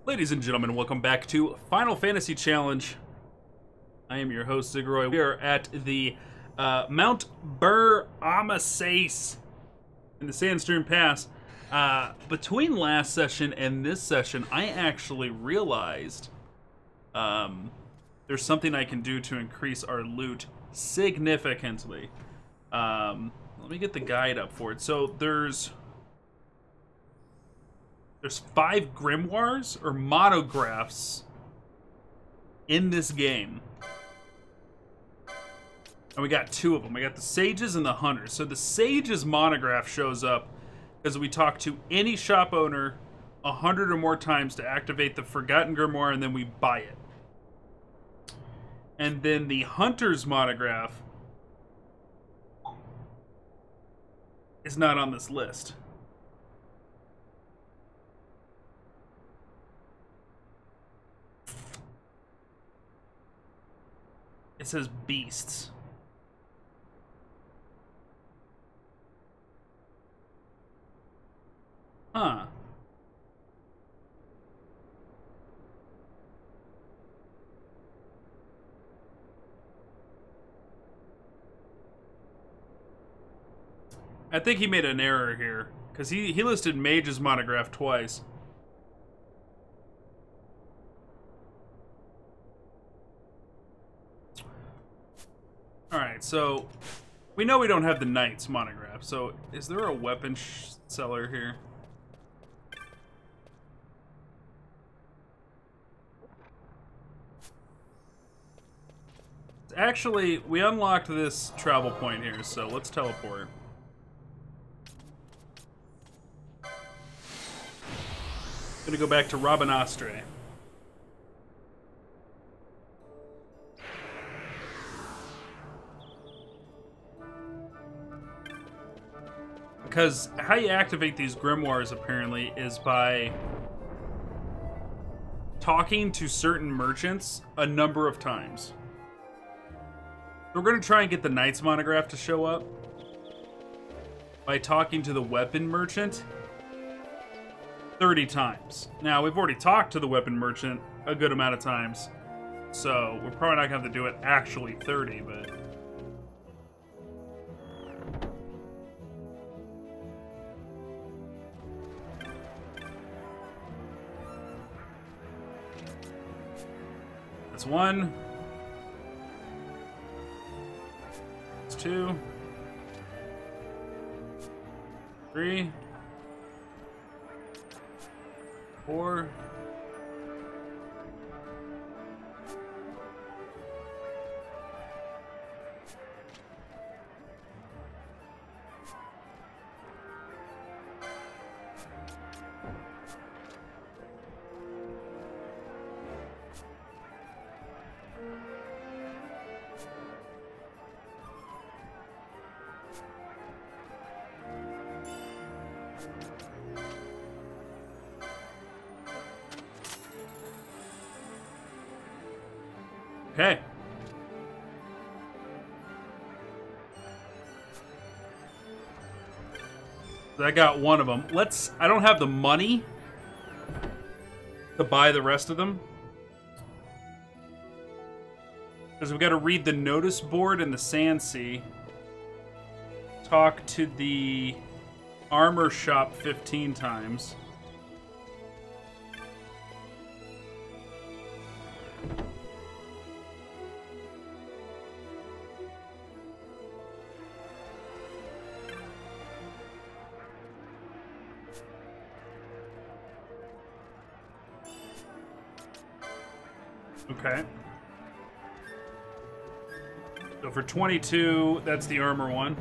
Ladies and gentlemen, welcome back to Final Fantasy Challenge. I am your host, Zigroy. We are at the Mount Bur Amasace in the Sandstream Pass. Between last session and this session, I actually realized there's something I can do to increase our loot significantly. Let me get the guide up for it. So there's 5 grimoires or monographs in this game. And we got 2 of them. We got the Sages and the Hunters. So the Sages monograph shows up because we talk to any shop owner 100 or more times to activate the Forgotten Grimoire, and then we buy it. And then the Hunters monograph is not on this list. It says beasts. Huh. I think he made an error here, because he listed Mage's monograph twice. Alright, so we know we don't have the Knight's monograph, so is there a weapon seller here? Actually, we unlocked this travel point here, so let's teleport. Gonna go back to Rabanastre. Because how you activate these grimoires, apparently, is by talking to certain merchants a number of times. We're going to try and get the Knight's monograph to show up by talking to the weapon merchant 30 times. Now, we've already talked to the weapon merchant a good amount of times, so we're probably not going to have to do it actually 30, but... That's 1. That's 2. 3. 4. Okay. So I got 1 of them. I don't have the money to buy the rest of them, because we've got to read the notice board in the Sand Sea, talk to the armor shop 15 times. Okay. So for 22, that's the armor one.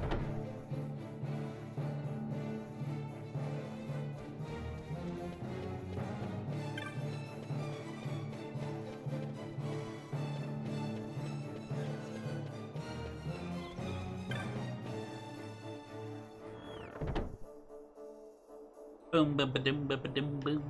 Boom, boom, ba-dum, ba-ba-dum, boom.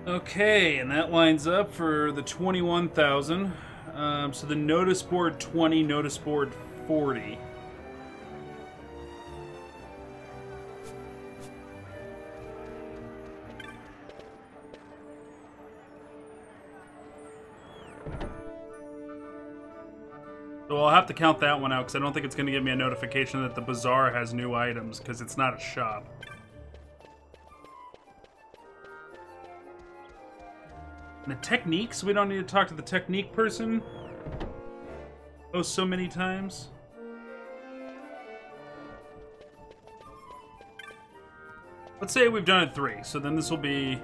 Okay, and that lines up for the 21,000. So the notice board 20, notice board 40. So I'll have to count that one out because I don't think it's going to give me a notification that the bazaar has new items because it's not a shop. And the techniques, we don't need to talk to the technique person. Oh, so many times. Let's say we've done it 3, so then this will be...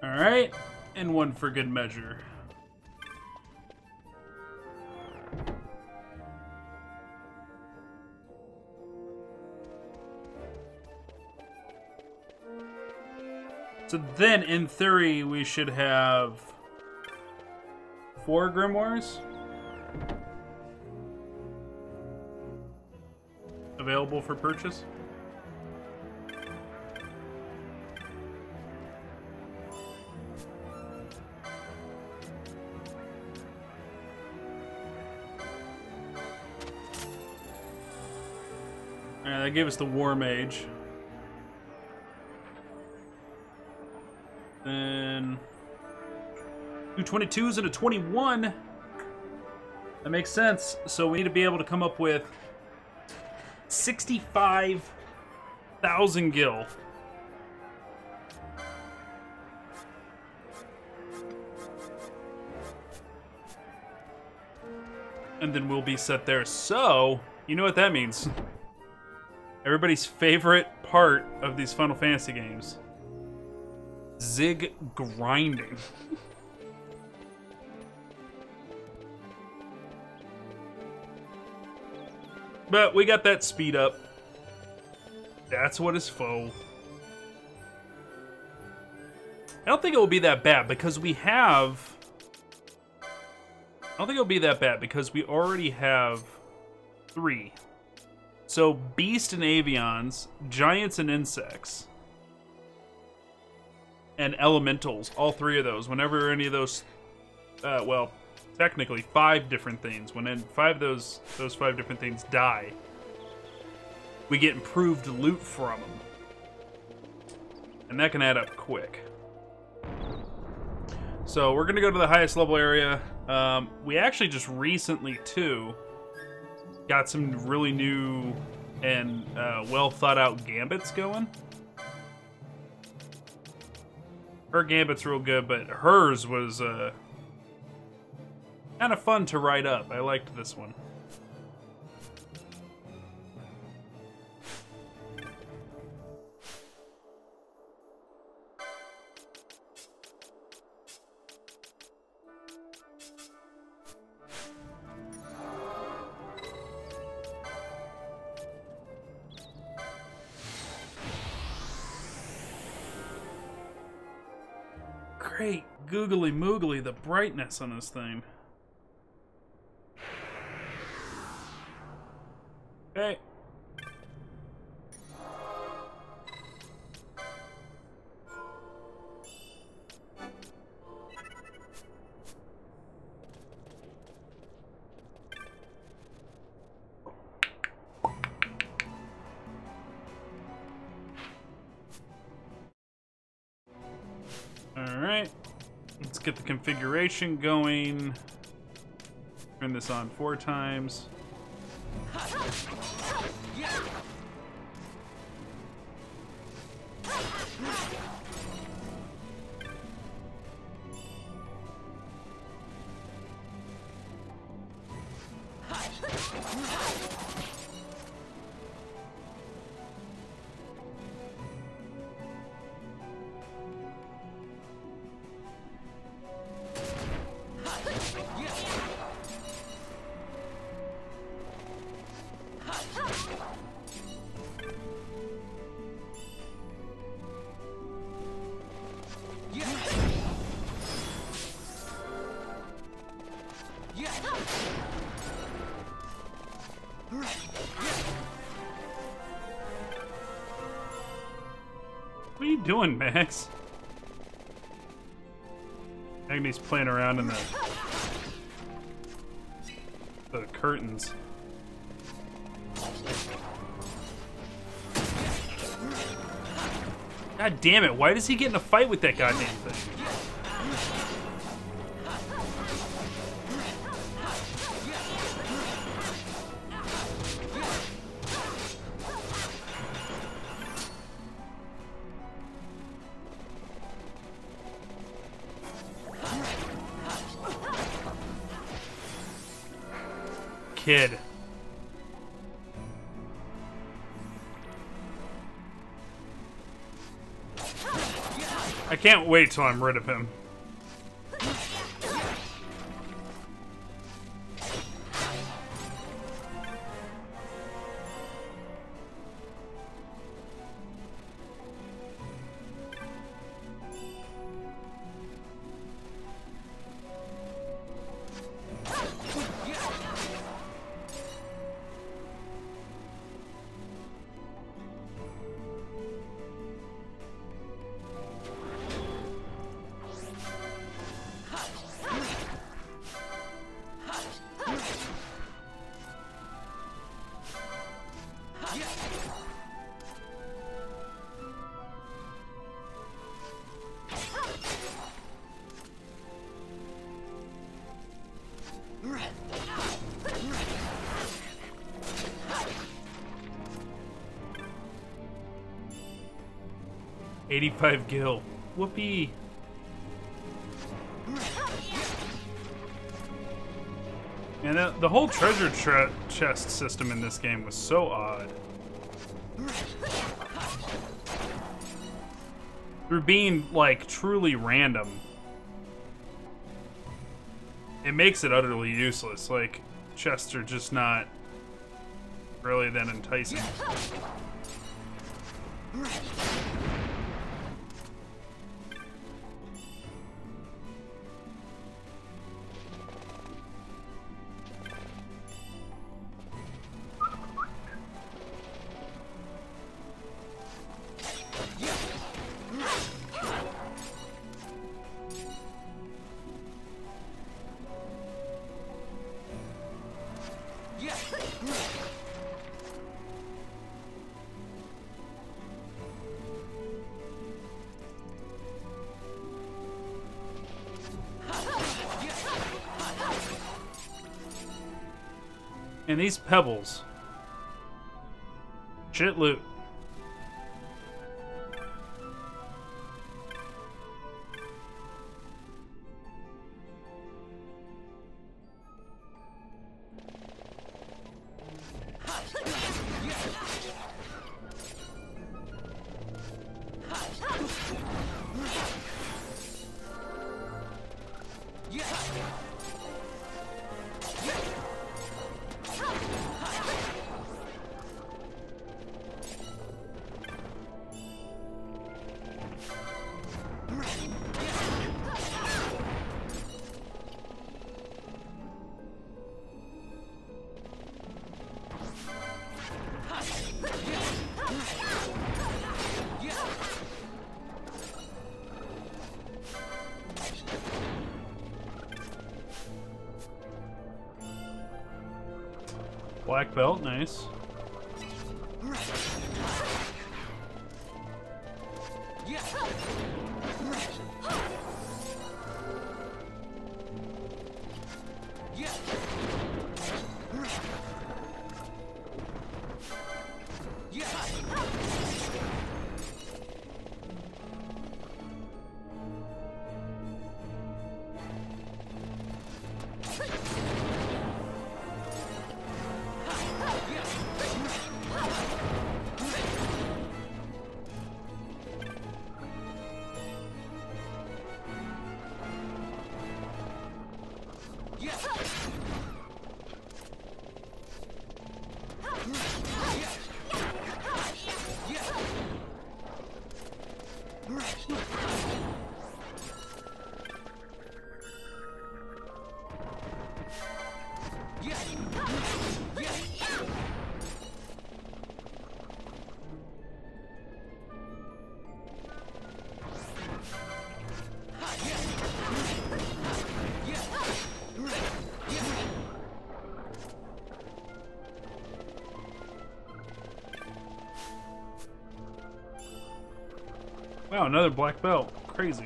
Alright, and one for good measure. So then, in theory, we should have 4 grimoires available for purchase. That gave us the War Mage. Then 2 22s and a 21. That makes sense. So we need to be able to come up with 65,000 gil. And then we'll be set there. So, you know what that means. Everybody's favorite part of these Final Fantasy games. Zig grinding. But we got that speed up. That's what is faux. I don't think it will be that bad because we have... I don't think it'll be that bad because we already have 3. So, Beast and Avians, Giants and Insects, and Elementals, all 3 of those. Whenever any of those, well, technically 5 different things. When 5 of those 5 different things die, we get improved loot from them. And that can add up quick. So, we're going to go to the highest level area. We actually just recently, too, got some really new and well thought out gambits going. Her gambit's real good, but hers was kind of fun to write up. I liked this one. Great googly moogly, the brightness on this thing. get the configuration going. Turn this on 4 times. What are you doing, Max? Agne's playing around in the curtains. God damn it, why does he get in a fight with that goddamn thing? Kid. I can't wait till I'm rid of him. $85 gil. Whoopee. And the whole treasure chest system in this game was so odd. Through being, like, truly random, it makes it utterly useless. Like, chests are just not really that enticing. And these pebbles. Shit loot. Black belt, nice. Wow, another black belt. Crazy.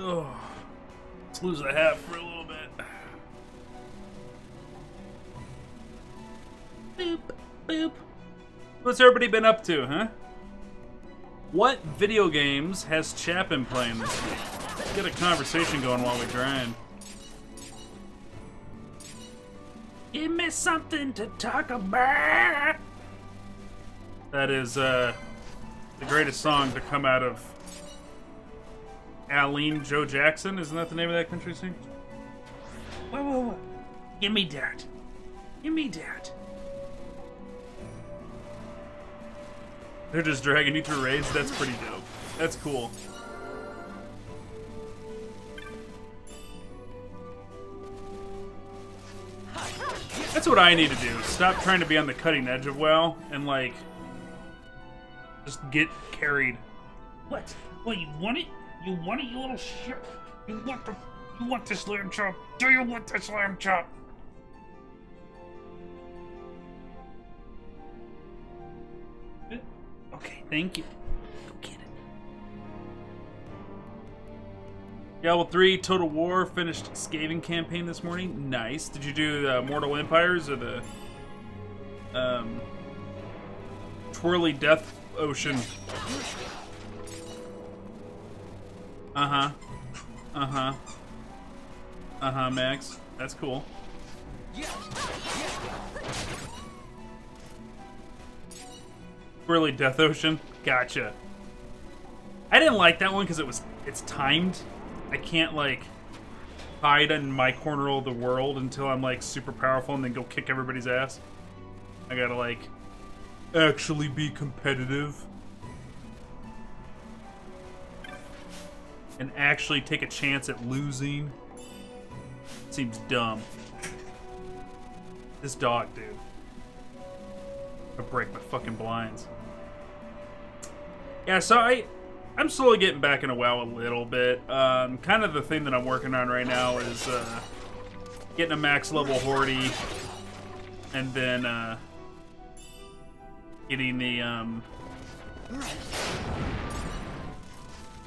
Oh, let's lose a hat for a little bit. Boop, boop. What's everybody been up to, huh? What video games has Chap been playing this week? Let's get a conversation going while we grind. Give me something to talk about. That is the greatest song to come out of Aline Joe Jackson. Isn't that the name of that country singer? Whoa, whoa, whoa. Give me that. Give me that. They're just dragging you through raids? That's pretty dope. That's cool. That's what I need to do. Stop trying to be on the cutting edge of WoW and, like, just get carried. What? What, you want it? You want it, you little shit? You want this lamb chop? Do you want this lamb chop? Okay, thank you. Go get it. Diablo 3 Total War finished Skaven campaign this morning. Nice. Did you do the Mortal Empires or the Twirly Death Ocean? Max. That's cool. Twirly Death Ocean. Gotcha. I didn't like that one because it's timed. I can't, like, hide in my corner of the world until I'm, like, super powerful and then go kick everybody's ass. I gotta, like, actually be competitive. And actually take a chance at losing. Seems dumb. This dog, dude. I'll break my fucking blinds. Yeah, so I'm slowly getting back into WoW a little bit. Kind of the thing that I'm working on right now is getting a max level Hordy, and then getting the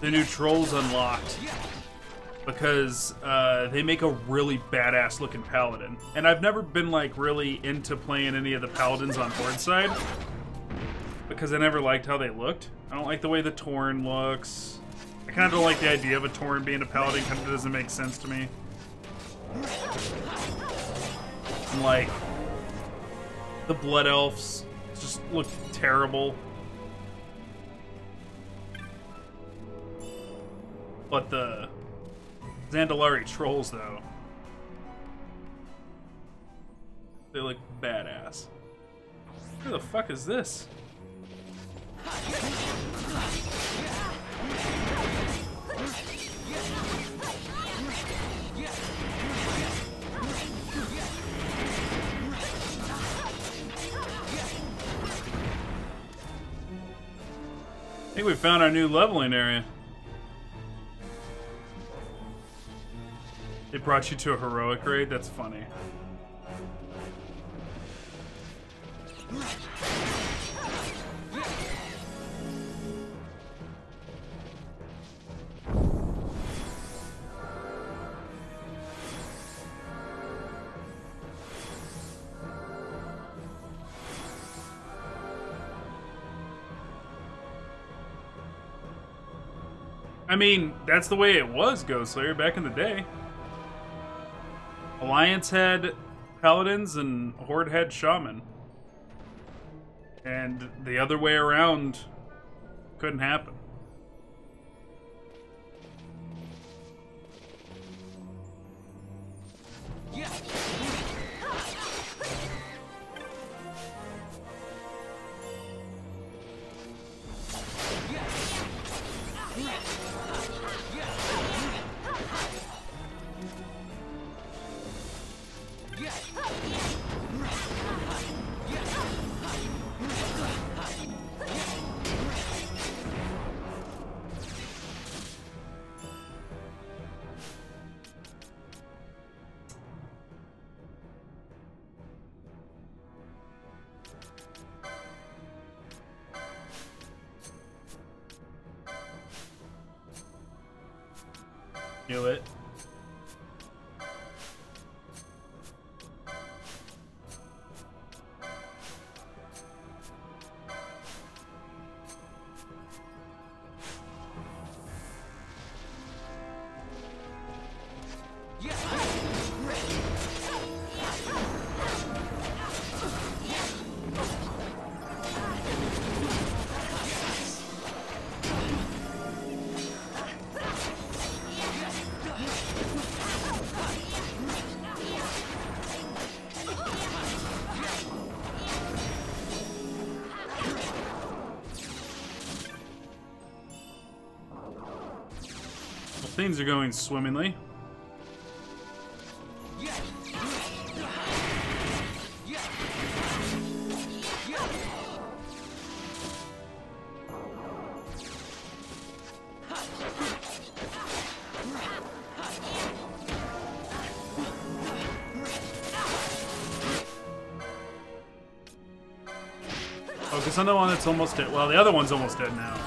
new trolls unlocked, because they make a really badass looking paladin. And I've never been, like, really into playing any of the paladins on Horde side, because I never liked how they looked. I don't like the way the Tauren looks. I kind of don't like the idea of a Tauren being a paladin. Kind of doesn't make sense to me. And, like, the Blood Elves just look terrible. But the Zandalari trolls, though, they look badass. Who the fuck is this? I think we found our new leveling area. They brought you to a heroic raid? That's funny. I mean, that's the way it was, Ghost Slayer, back in the day. Alliance had paladins and Horde had shaman. And the other way around couldn't happen. Do it. Things are going swimmingly. Focus on the one that's almost dead. Well, the other one's almost dead now.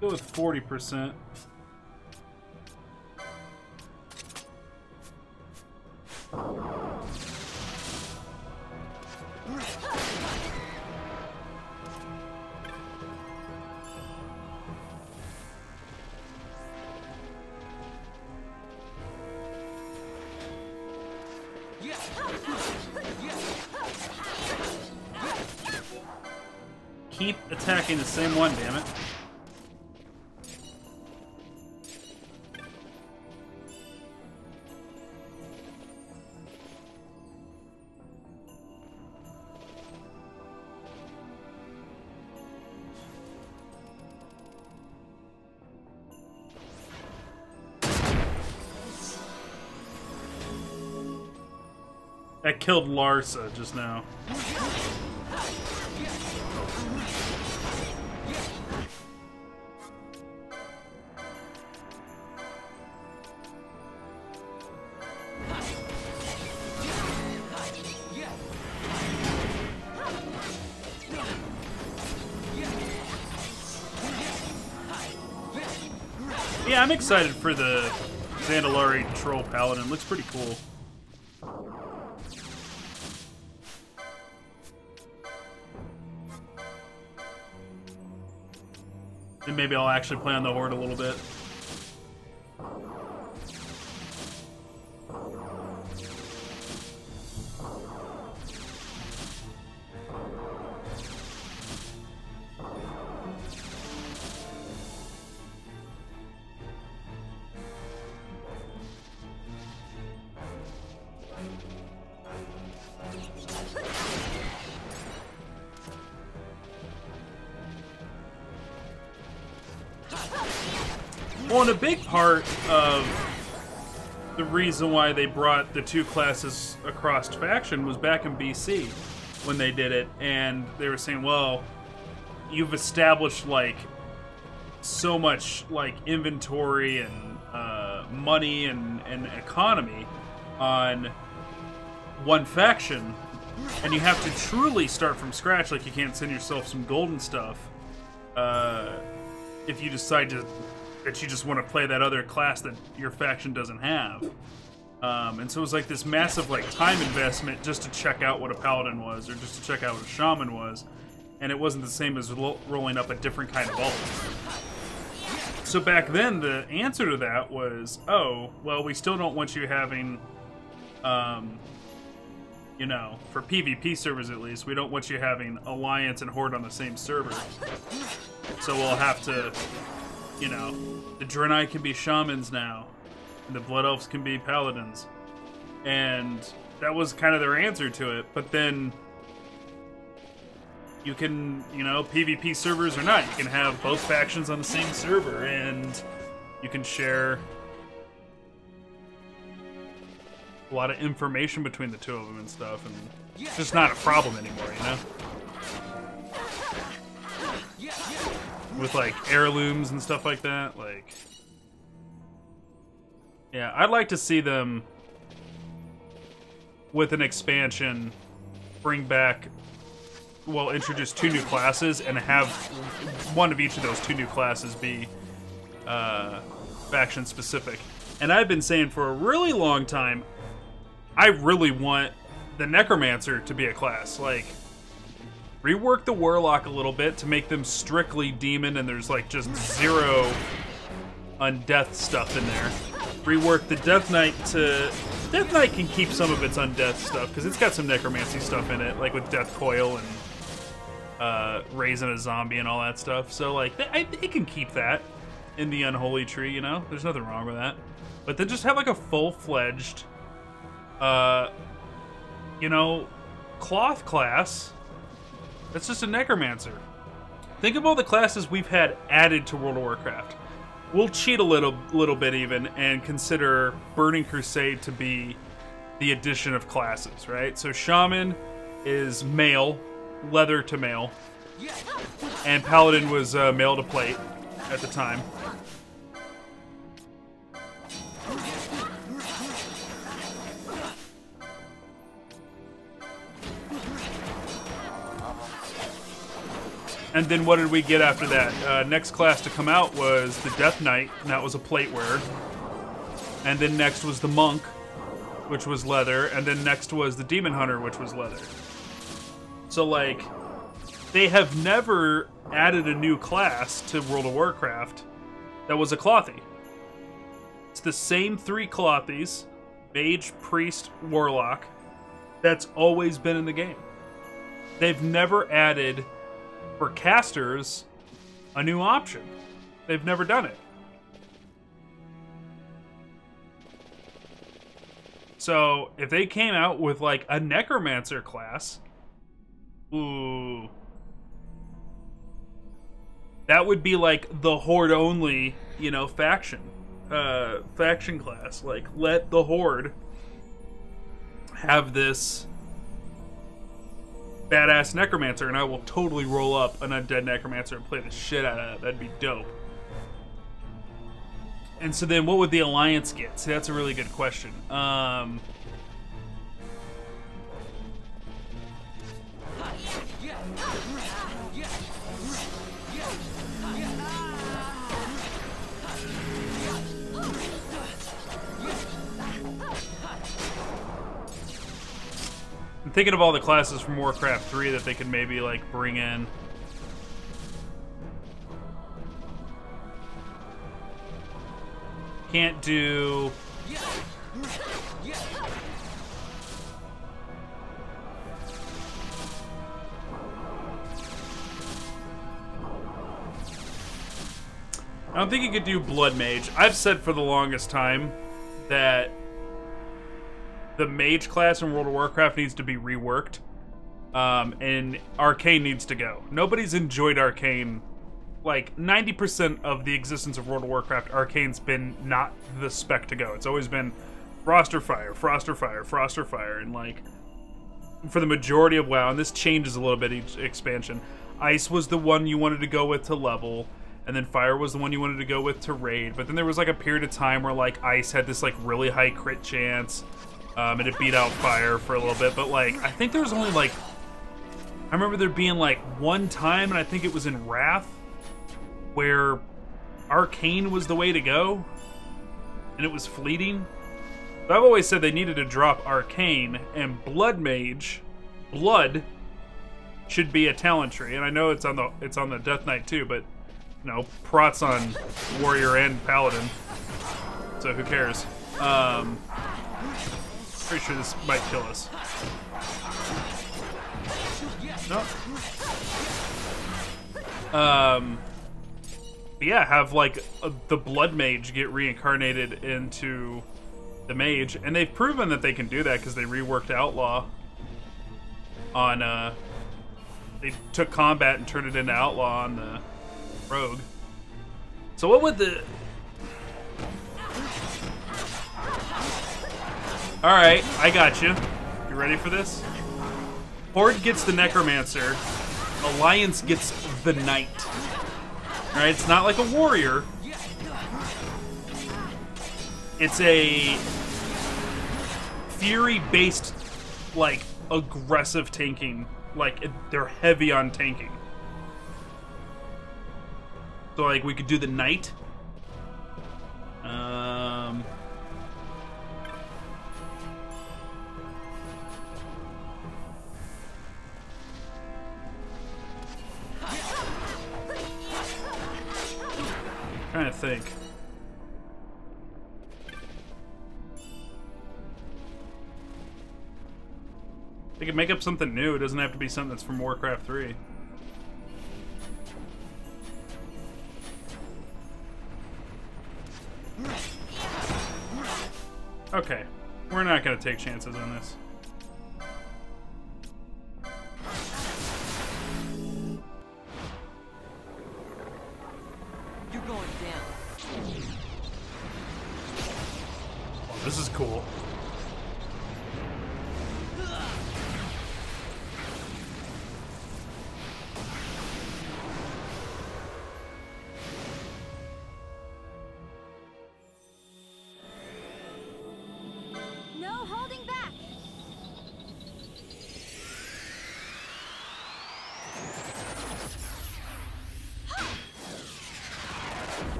Go with 40%. Keep attacking the same one, damn it. That killed Larsa just now. Yeah, I'm excited for the Zandalari Troll Paladin. Looks pretty cool. And maybe I'll actually play on the Horde a little bit. Well, and a big part of the reason why they brought the two classes across faction was back in BC when they did it, and they were saying, well, you've established like so much like inventory and money and economy on one faction, and you have to truly start from scratch. Like, you can't send yourself some golden stuff if you decide that you just want to play that other class that your faction doesn't have. And so it was like this massive like time investment just to check out what a paladin was, or just to check out what a shaman was, and it wasn't the same as rolling up a different kind of ult. So back then, the answer to that was, oh, well, we still don't want you having, you know, for PvP servers at least, we don't want you having Alliance and Horde on the same server. So we'll have to, you know, the Draenei can be shamans now, and the Blood Elves can be paladins. And that was kind of their answer to it. But then you can, you know, PvP servers or not, you can have both factions on the same server, and you can share a lot of information between the two of them and stuff, and it's just not a problem anymore, you know? With, like, heirlooms and stuff like that, like... Yeah, I'd like to see them, with an expansion, bring back... well, introduce 2 new classes and have one of each of those 2 new classes be faction specific. And I've been saying for a really long time, I really want the Necromancer to be a class. Like, rework the Warlock a little bit to make them strictly demon and there's like just 0 undeath stuff in there. Rework the Death Knight to... Death Knight can keep some of its undeath stuff because it's got some necromancy stuff in it, like with Death Coil and raising a zombie and all that stuff. So, like, it can keep that in the Unholy Tree, you know? There's nothing wrong with that. But then just have, like, a full-fledged, you know, cloth class that's just a Necromancer. Think of all the classes we've had added to World of Warcraft. We'll cheat a little bit even and consider Burning Crusade to be the addition of classes, right? So Shaman is male, leather to male, and Paladin was male to plate at the time. And then what did we get after that? Next class to come out was the Death Knight, and that was a plate wearer. And then next was the Monk, which was leather, and then next was the Demon Hunter, which was leather. So, like, they have never added a new class to World of Warcraft that was a clothy. It's the same 3 clothies, Mage, Priest, Warlock, that's always been in the game. They've never added, for casters, a new option. They've never done it. So, if they came out with, like, a Necromancer class, ooh, that would be, like, the Horde-only, you know, faction class. Like, let the Horde have this badass Necromancer, and I will totally roll up an Undead Necromancer and play the shit out of that. That'd be dope. And so then what would the Alliance get? See, that's a really good question. I'm thinking of all the classes from Warcraft 3 that they could maybe, like, bring in. Can't do... I don't think you could do Blood Mage. I've said for the longest time that the Mage class in World of Warcraft needs to be reworked, and Arcane needs to go. Nobody's enjoyed Arcane like 90% of the existence of World of Warcraft, Arcane's been not the spec to go. It's always been Frost or Fire, Frost or Fire, Frost or Fire, and like for the majority of WoW, and this changes a little bit each expansion. Ice was the one you wanted to go with to level, and then Fire was the one you wanted to go with to raid. But then there was like a period of time where like Ice had this like really high crit chance, and it beat out Fire for a little bit. But like I think there was only like, I remember there being like one time, and I think it was in Wrath, where Arcane was the way to go, and it was fleeting. But I've always said they needed to drop Arcane, and Blood Mage, Blood, should be a talent tree. And I know it's on the Death Knight too, but you know, Prot's on Warrior and Paladin, so who cares? Pretty sure this might kill us. No. But yeah, have like the Blood Mage get reincarnated into the Mage, and they've proven that they can do that because they reworked Outlaw on they took combat and turned it into Outlaw on the Rogue. So what would the... Alright, I got you. You ready for this? Horde gets the Necromancer. Alliance gets the Knight. Alright, it's not like a warrior. It's a Fury-based, like, aggressive tanking. Like, they're heavy on tanking. So, like, we could do the Knight. Trying to think. They could make up something new. It doesn't have to be something that's from Warcraft 3. Okay, we're not gonna take chances on this. You're going down. Oh, this is cool.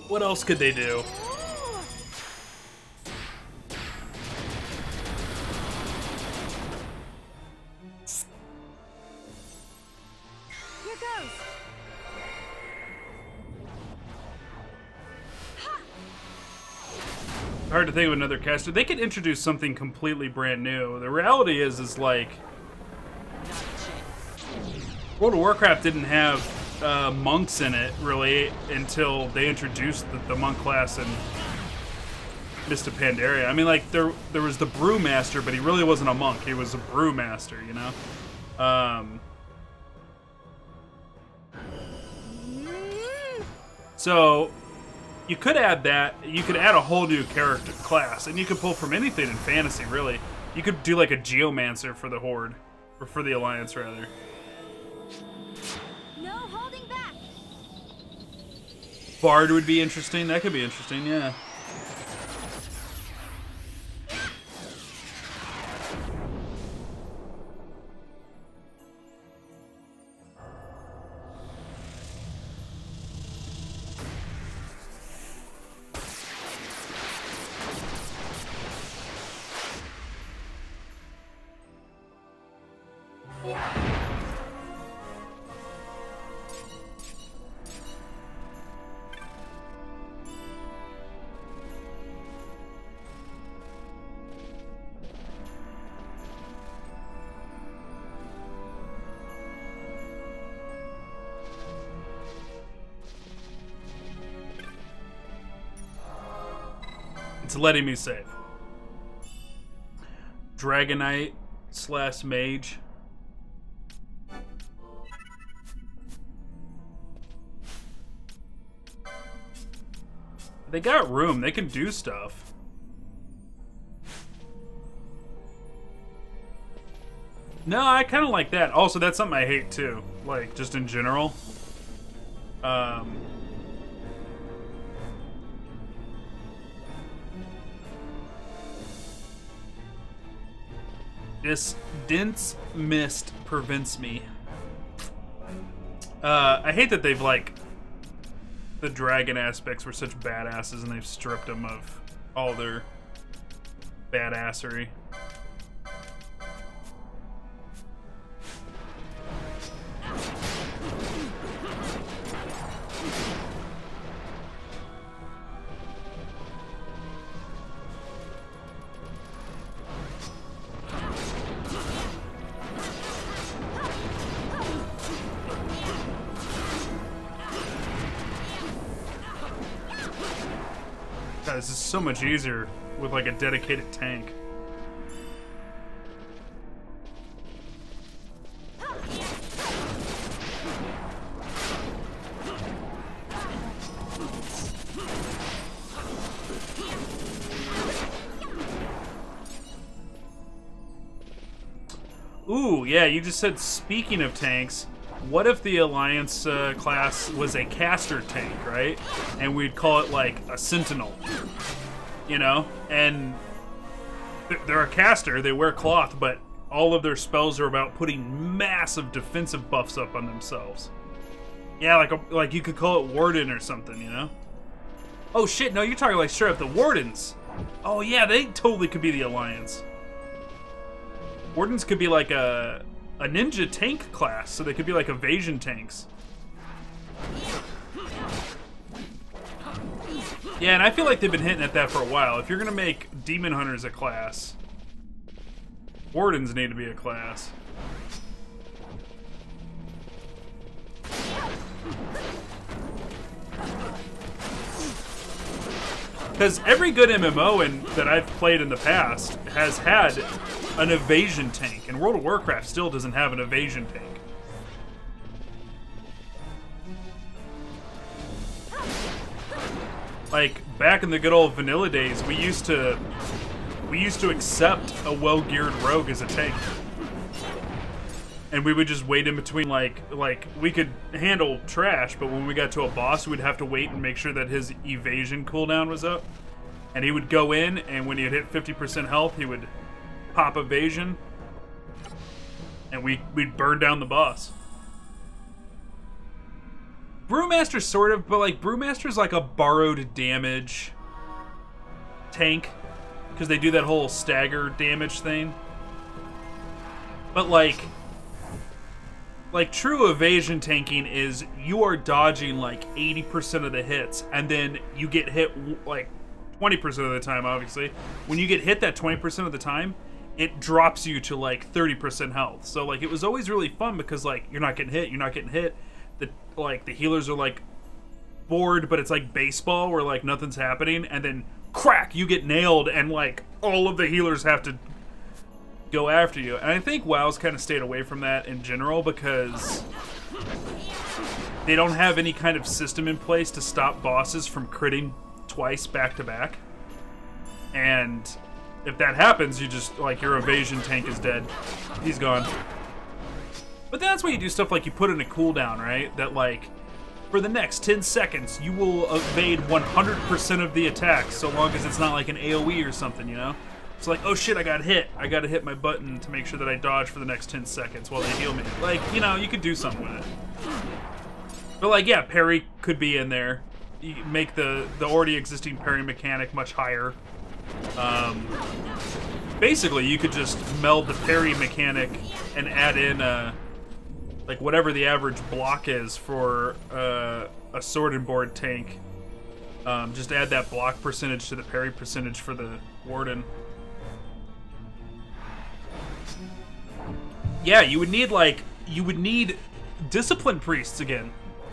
What else could they do? Here goes. Hard to think of another caster. They could introduce something completely brand new. The reality is like World of Warcraft didn't have monks in it really until they introduced the monk class in Mist of Pandaria. I mean, like there was the brewmaster, but he really wasn't a monk. He was a brewmaster, you know. So you could add that. You could add a whole new character class, and you could pull from anything in fantasy. Really, you could do like a geomancer for the Horde, or for the Alliance rather. Bard would be interesting. That could be interesting, yeah. It's letting me save. Dragonite / Mage. They got room. They can do stuff. No, I kind of like that. Also, that's something I hate too. Like, just in general. This dense mist prevents me. I hate that they've, like, the dragon aspects were such badasses and they've stripped them of all their badassery. God, this is so much easier with like a dedicated tank. Ooh, yeah, you just said speaking of tanks, what if the Alliance class was a caster tank, right? And we'd call it like a Sentinel, you know? And they're a caster, they wear cloth, but all of their spells are about putting massive defensive buffs up on themselves. Yeah, like you could call it Warden or something, you know? Oh shit, no, you're talking like straight up the Wardens. Oh yeah, they totally could be the Alliance. Wardens could be like a ninja tank class, so they could be like evasion tanks. Yeah, and I feel like they've been hinting at that for a while. If you're gonna make Demon Hunters a class, Wardens need to be a class. Because every good MMO that I've played in the past has had an evasion tank, and World of Warcraft still doesn't have an evasion tank. Like, back in the good old vanilla days, we used to accept a well-geared rogue as a tank. And we would just wait in between, like we could handle trash, but when we got to a boss, we'd have to wait and make sure that his evasion cooldown was up. And he would go in, and when he had hit 50% health, he would pop evasion, and we'd burn down the boss. Brewmaster sort of, but like Brewmaster's like a borrowed damage tank, because they do that whole stagger damage thing. But like true evasion tanking is you are dodging like 80% of the hits, and then you get hit like 20% of the time, obviously. When you get hit that 20% of the time, it drops you to like 30% health. So like it was always really fun because like you're not getting hit. The healers are like bored, but it's like baseball where like nothing's happening, and then crack, you get nailed, and like all of the healers have to go after you. And I think WoW's kind of stayed away from that in general because they don't have any kind of system in place to stop bosses from critting twice back to back. And if that happens, you just, like, your evasion tank is dead. He's gone. But that's why you do stuff like you put in a cooldown, right? That, like, for the next 10 seconds, you will evade 100% of the attacks, so long as it's not like an AoE or something, you know? It's like, oh shit, I got hit. I gotta hit my button to make sure that I dodge for the next 10 seconds while they heal me. Like, you know, you could do something with it. But, like, yeah, parry could be in there. You make the already existing parry mechanic much higher. Basically, you could just meld the parry mechanic and add in like whatever the average block is for a sword and board tank. Just add that block percentage to the parry percentage for the warden. Yeah, you would need discipline priests again.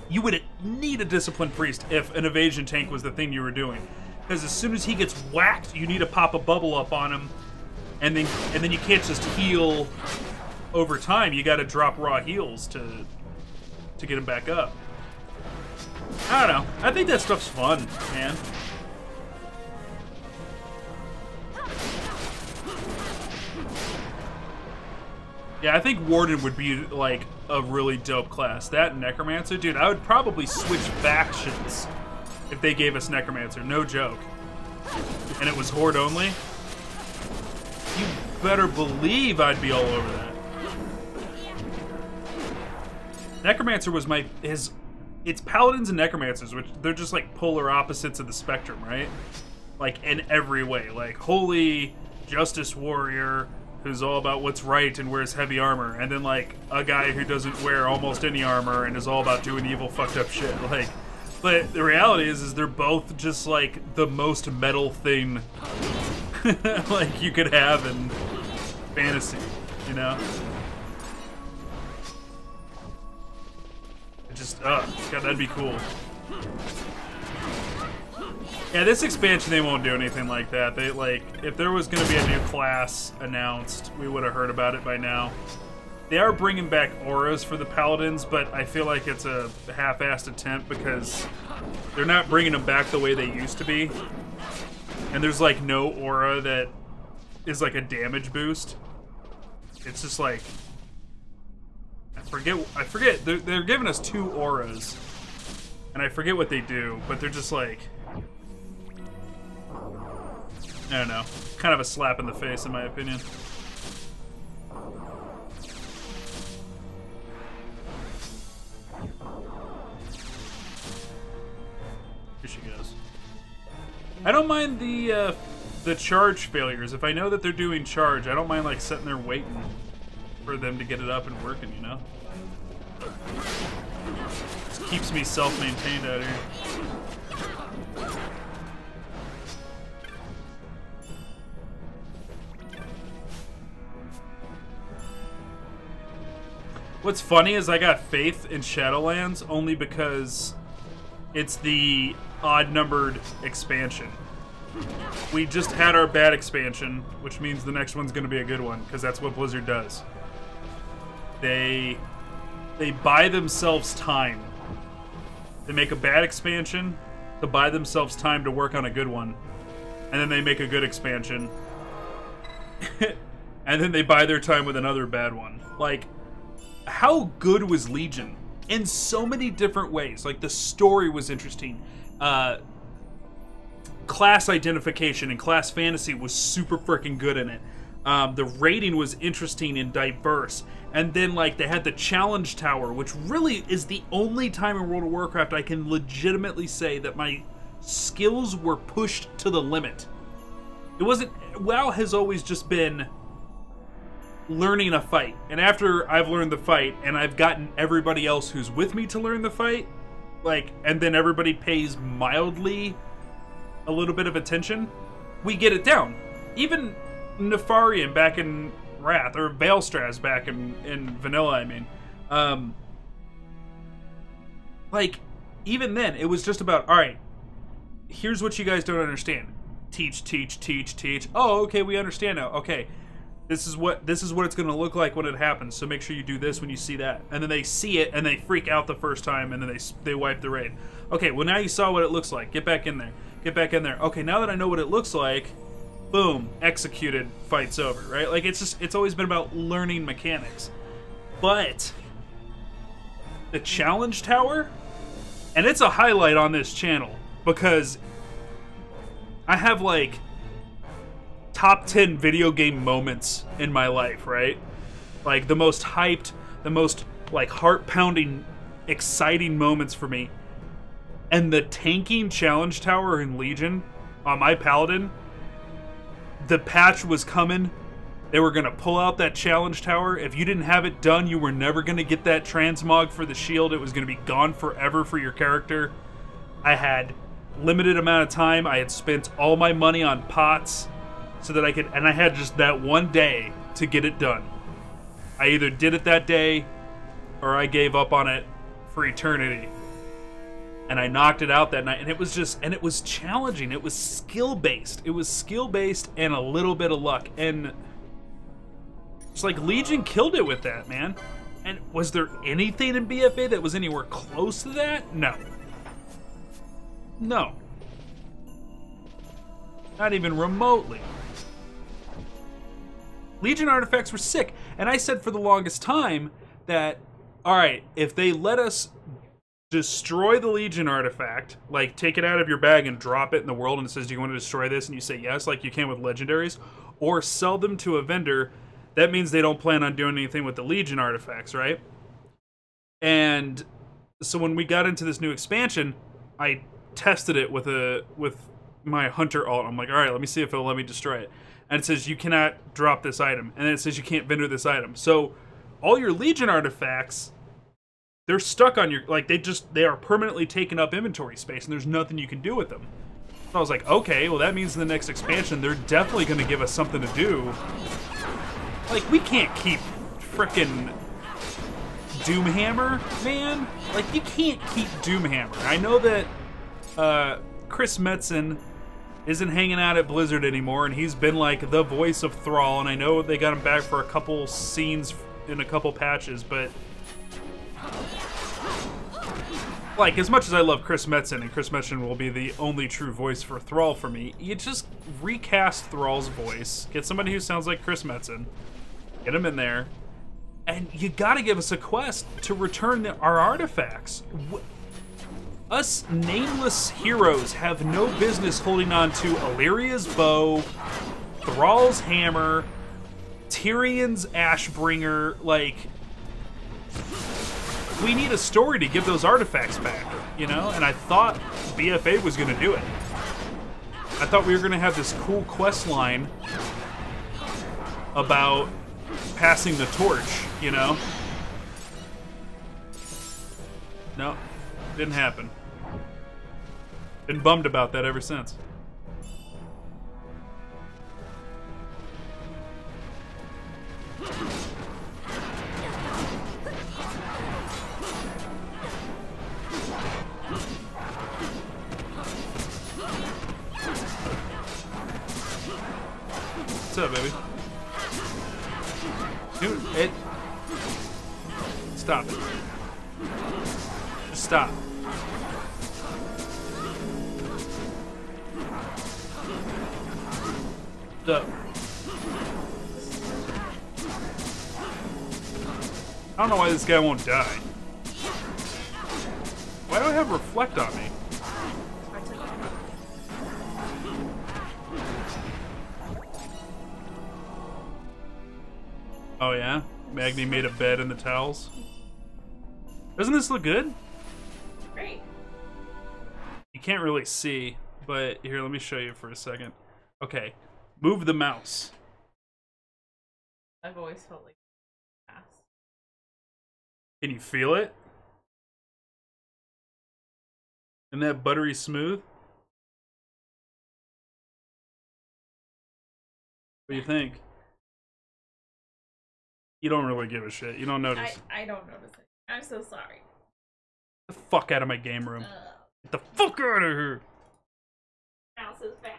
You would need a discipline priest if an evasion tank was the thing you were doing. Because as soon as he gets whacked, you need to pop a bubble up on him, and then you can't just heal over time. You got to drop raw heals to get him back up. I don't know. I think that stuff's fun, man. Yeah, I think Warden would be, like, a really dope class. That and Necromancer, dude, I would probably switch factions if they gave us Necromancer. No joke. And it was Horde only. You better believe I'd be all over that. Necromancer was it's Paladins and Necromancers, which they're just, like, polar opposites of the spectrum, right? Like, in every way. Like, holy Justice Warrior, who's all about what's right and wears heavy armor, and then like a guy who doesn't wear almost any armor and is all about doing evil fucked up shit. Like, but the reality is they're both just like the most metal thing like you could have in fantasy, you know? It just God, that'd be cool. Yeah, this expansion, they won't do anything like that. They, like, if there was going to be a new class announced, we would have heard about it by now. They are bringing back auras for the Paladins, but I feel like it's a half-assed attempt because they're not bringing them back the way they used to be. And there's, like, no aura that is, like, a damage boost. It's just, like... I forget. They're giving us 2 auras. And I forget what they do, but they're just, like... I don't know. Kind of a slap in the face, in my opinion. Here she goes. I don't mind the charge failures. If I know that they're doing charge, I don't mind like sitting there waiting for them to get it up and working, you know? Just keeps me self-maintained out here. What's funny is I got faith in Shadowlands only because it's the odd-numbered expansion. We just had our bad expansion, which means the next one's going to be a good one, because that's what Blizzard does. They buy themselves time. They make a bad expansion to buy themselves time to work on a good one, and then they make a good expansion, and then they buy their time with another bad one. Like... How good was Legion? In so many different ways. Like, the story was interesting. Class identification and class fantasy was super freaking good in it. The rating was interesting and diverse. And then, like, they had the challenge tower, which really is the only time in World of Warcraft I can legitimately say that my skills were pushed to the limit. It wasn't... WoW has always just been... learning a fight, and after I've learned the fight and I've gotten everybody else who's with me to learn the fight, like, and then everybody pays mildly a little bit of attention, we get it down. Even Nefarian back in Wrath, or Veilstraz back in Vanilla, I mean, like, even then it was just about, alright, here's what you guys don't understand. Teach, teach, teach, teach. Oh, okay, we understand now. Okay. This is what it's going to look like when it happens, so make sure you do this when you see that. And then they see it, and they freak out the first time, and then they wipe the raid. Okay, well now you saw what it looks like. Get back in there. Get back in there. Okay, now that I know what it looks like, boom, executed, fight's over, right? Like, it's always been about learning mechanics. But the challenge tower, and it's a highlight on this channel, because I have, like... top 10 video game moments in my life, right? Like, the most hyped, the most, like, heart-pounding, exciting moments for me. And the tanking challenge tower in Legion on my Paladin, the patch was coming. They were going to pull out that challenge tower. If you didn't have it done, you were never going to get that transmog for the shield. It was going to be gone forever for your character. I had limited amount of time. I had spent all my money on pots. So that I could, and I had just that one day to get it done. I either did it that day, or I gave up on it for eternity. And I knocked it out that night, and it was challenging. It was skill-based. It was skill-based and a little bit of luck. And it's like Legion killed it with that, man. And was there anything in BFA that was anywhere close to that? No. No. Not even remotely. Legion artifacts were sick. And I said for the longest time that, alright, if they let us destroy the Legion artifact, like take it out of your bag and drop it in the world and it says, do you want to destroy this? And you say yes, like you can with legendaries, or sell them to a vendor, that means they don't plan on doing anything with the Legion artifacts, right? And so when we got into this new expansion, I tested it with my Hunter alt. I'm like, alright, let me see if it'll let me destroy it. And it says you cannot drop this item. And then it says you can't vendor this item. So all your Legion artifacts, they're stuck on your, like, they are permanently taking up inventory space, and there's nothing you can do with them. So I was like, okay, well that means in the next expansion, they're definitely going to give us something to do. Like, we can't keep frickin' Doomhammer, man. Like, you can't keep Doomhammer. I know that Chris Metzen isn't hanging out at Blizzard anymore, and he's been, like, the voice of Thrall, and I know they got him back for a couple scenes in a couple patches, but like, as much as I love Chris Metzen, and Chris Metzen will be the only true voice for Thrall for me, you just recast Thrall's voice, get somebody who sounds like Chris Metzen, get him in there, and you gotta give us a quest to return our artifacts. Us nameless heroes have no business holding on to Illyria's bow, Thrall's hammer, Tyrion's Ashbringer. Like, we need a story to give those artifacts back, you know? And I thought BFA was gonna do it. I thought we were gonna have this cool quest line about passing the torch, you know? No, didn't happen. Been bummed about that ever since. What's up, baby? Dude, it... Stop it. Just stop. Up. I don't know why this guy won't die. Why do I have reflect on me? Oh yeah? Magni made a bed in the towels. Doesn't this look good? Great. You can't really see, but here, let me show you for a second. Okay, move the mouse. I've always felt like ass. Can you feel it? Isn't that buttery smooth? What do you think? You don't really give a shit. You don't notice. I don't notice it. I'm so sorry. Get the fuck out of my game room. Get the fuck out of here. Mouse is bad.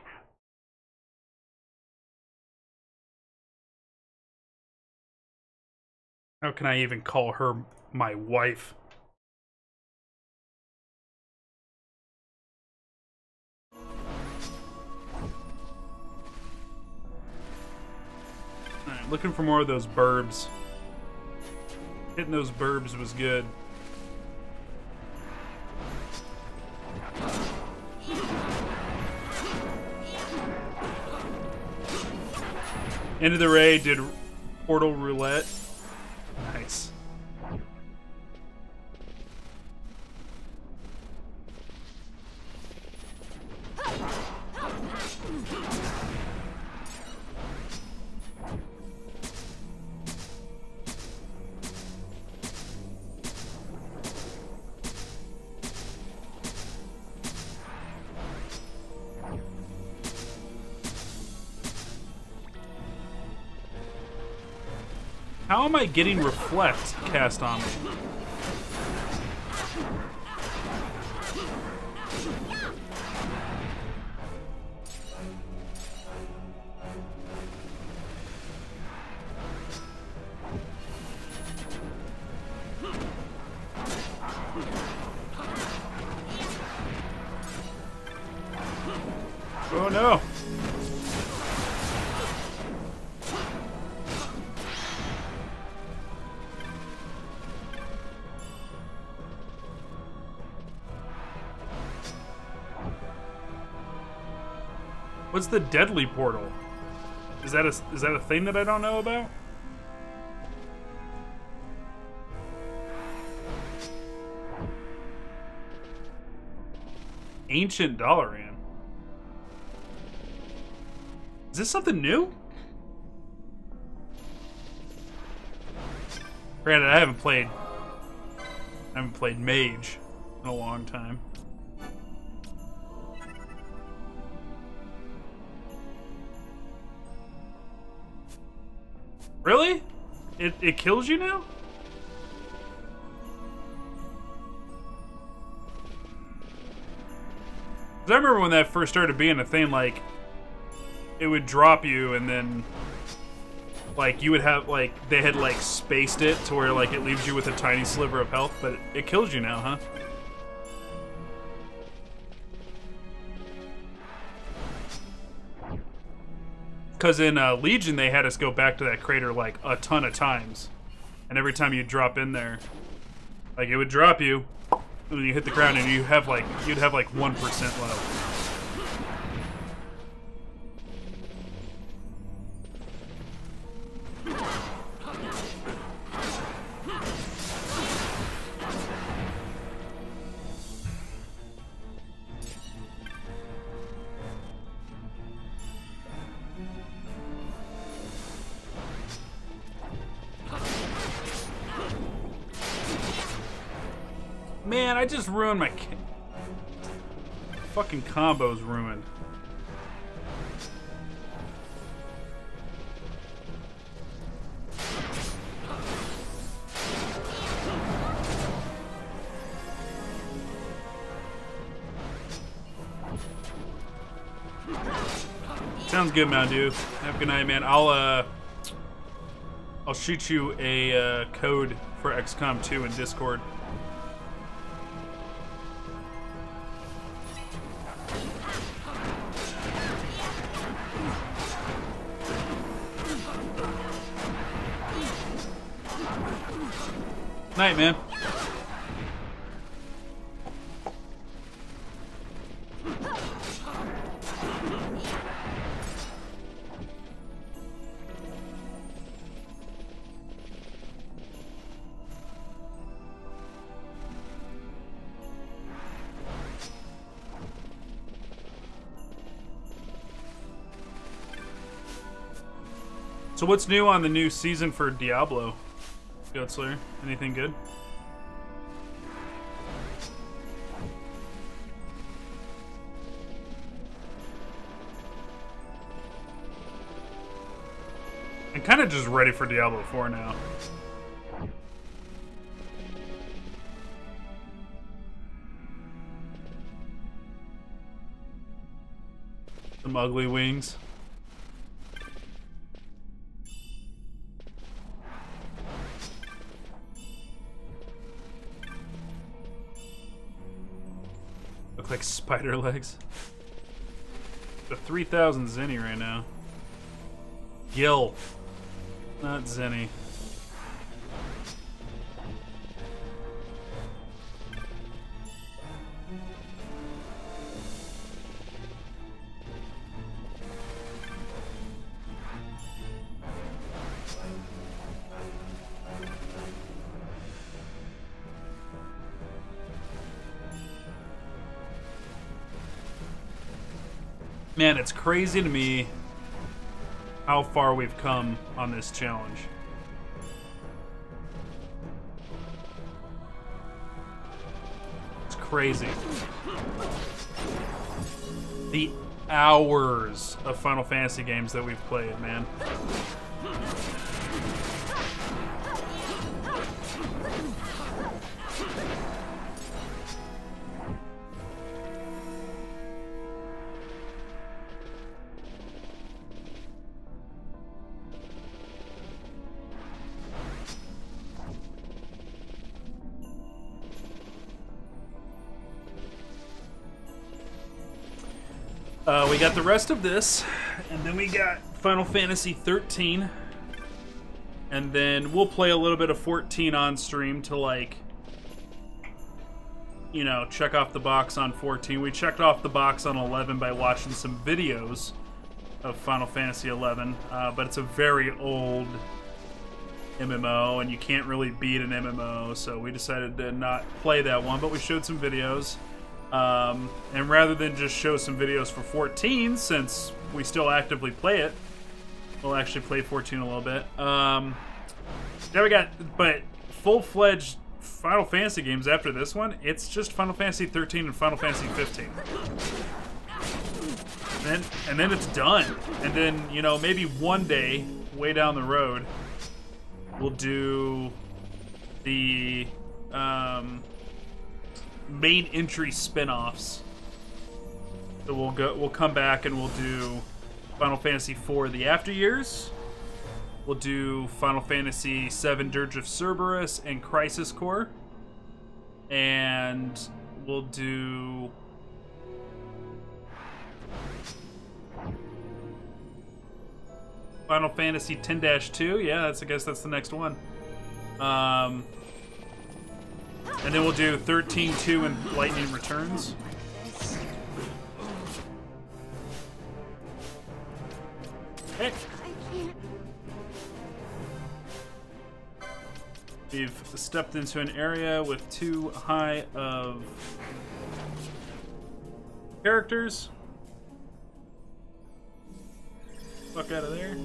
How can I even call her my wife? Alright, looking for more of those burbs. Hitting those burbs was good. End of the raid did Portal Roulette. Nice. How am I getting reflect cast on me? Oh no! What's the deadly portal? Is that a thing that I don't know about? Ancient Dalaran. Is this something new? Granted, I haven't played Mage in a long time. Really? It kills you now? 'Cause I remember when that first started being a thing, like, it would drop you and then, like, you would have, like, they had, like, spaced it to where, like, it leaves you with a tiny sliver of health, but it kills you now, huh? Because in Legion, they had us go back to that crater, like, a ton of times. And every time you drop in there, like, it would drop you, and then you hit the ground, and you'd have, like, 1% left. Man, I just ruined my fucking combo's ruined. Sounds good, Mountain Dew. Have a good night, man. I'll shoot you a code for XCOM 2 in Discord. Night, man. So what's new on the new season for Diablo, Goatslayer? Anything good? I'm kind of just ready for Diablo 4 now. Some ugly wings. Look like spider legs. The 3,000 Zenny right now. Gil. Not Zenny. Man, it's crazy to me how far we've come on this challenge. It's crazy. The hours of Final Fantasy games that we've played, man. We got the rest of this, and then we got Final Fantasy 13, and then we'll play a little bit of 14 on stream to, like, you know, check off the box on 14. We checked off the box on 11 by watching some videos of Final Fantasy 11, but it's a very old MMO, and you can't really beat an MMO, so we decided to not play that one, but we showed some videos. And rather than just show some videos for 14, since we still actively play it, we'll actually play 14 a little bit. Now we got, but full-fledged Final Fantasy games after this one, it's just Final Fantasy 13 and Final Fantasy 15. And then it's done. And then, you know, maybe one day, way down the road, we'll do the, main entry spin-offs. So we'll come back and we'll do Final Fantasy IV The After Years. We'll do Final Fantasy VII Dirge of Cerberus and Crisis Core. And we'll do Final Fantasy X-2. Yeah, I guess that's the next one. And then we'll do 13-2 and Lightning Returns. Hey. We've stepped into an area with too high of characters. Fuck out of there.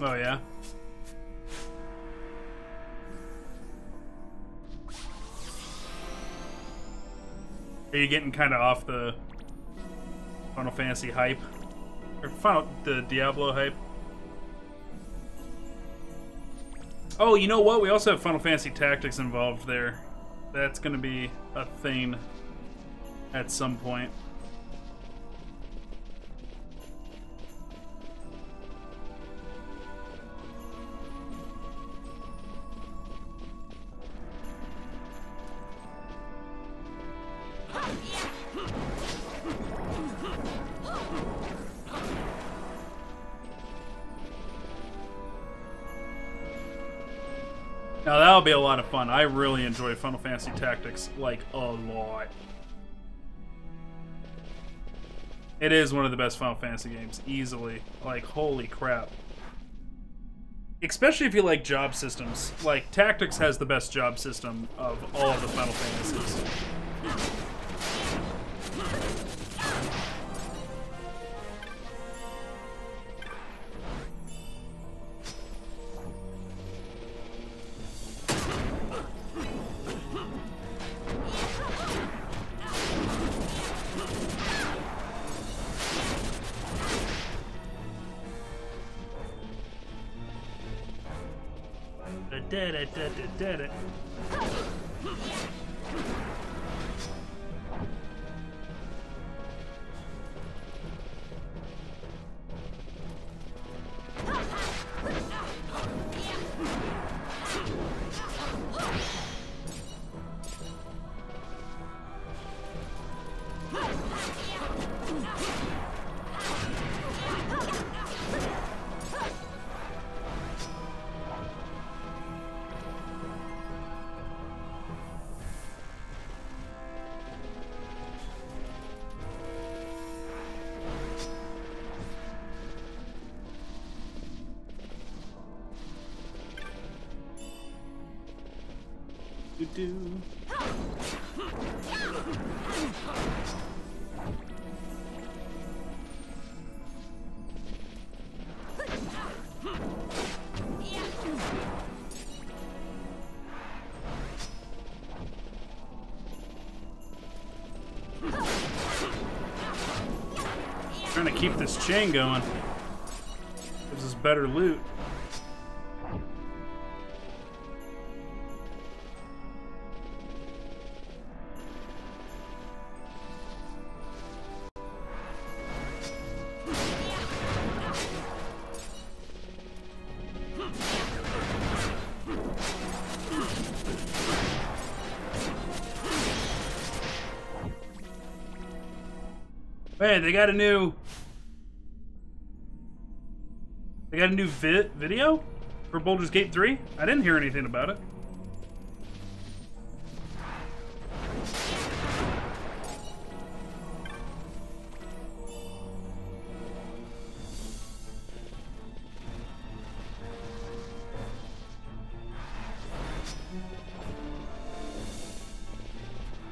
Oh, yeah? Are you getting kind of off the Final Fantasy hype? Or the Diablo hype? Oh, you know what? We also have Final Fantasy Tactics involved there. That's going to be a thing at some point. Now that'll be a lot of fun. I really enjoy Final Fantasy Tactics, like, a lot. It is one of the best Final Fantasy games, easily. Like, holy crap. Especially if you like job systems. Like, Tactics has the best job system of all of the Final Fantasies. Did it. Do-do. Trying to keep this chain going. Gives us better loot. Hey, they got a new video for Baldur's Gate 3? I didn't hear anything about it.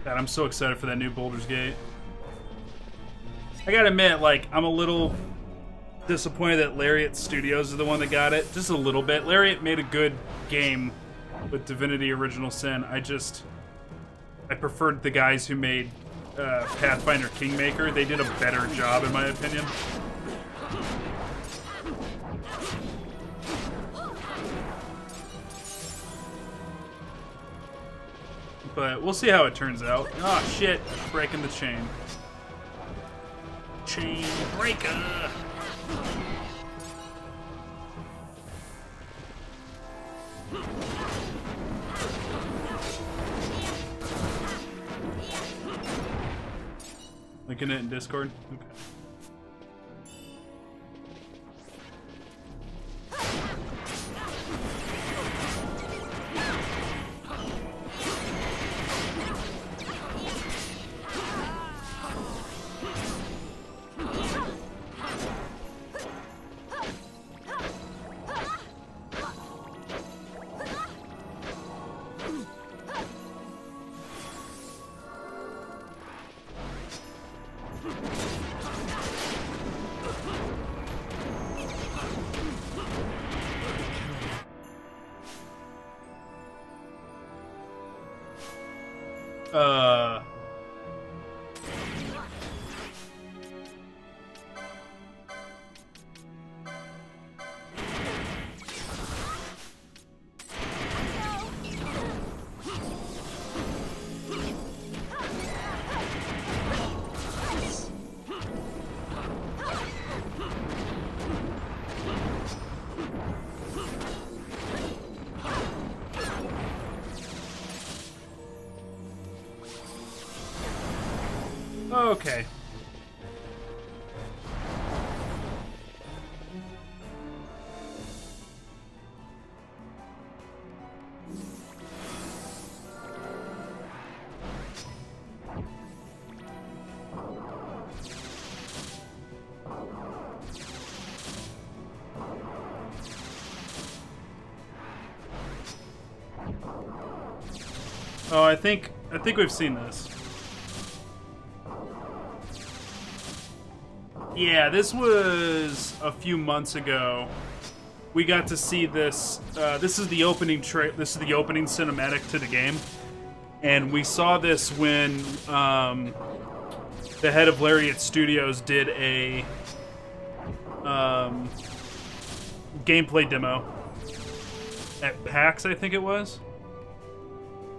God, I'm so excited for that new Baldur's Gate. I gotta admit, like, I'm a little disappointed that Lariat Studios is the one that got it. Just a little bit. Lariat made a good game with Divinity Original Sin. I preferred the guys who made Pathfinder Kingmaker. They did a better job, in my opinion. But we'll see how it turns out. Oh, shit. Breaking the chain. Chain breaker. Linking it in Discord? Okay. Okay. Oh, I think we've seen this. Yeah, this was a few months ago. We got to see this. This is the opening This is the opening cinematic to the game, and we saw this when the head of Lariat Studios did a gameplay demo at PAX, I think it was.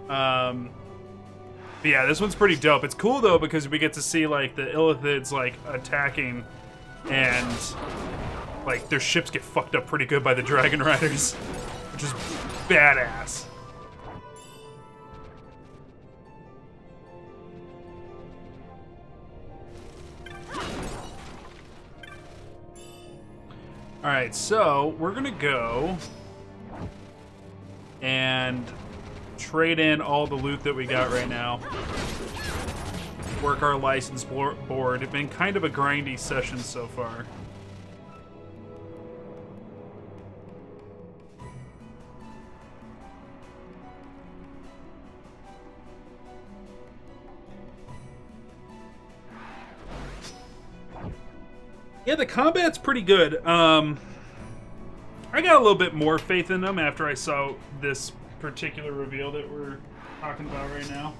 But yeah, this one's pretty dope. It's cool though because we get to see like the Illithids like attacking, and like their ships get fucked up pretty good by the Dragon Riders, which is badass. All right, so we're gonna go and trade in all the loot that we got right now. Work our license board. It's been kind of a grindy session so far. Yeah, the combat's pretty good. I got a little bit more faith in them after I saw this particular reveal that we're talking about right now.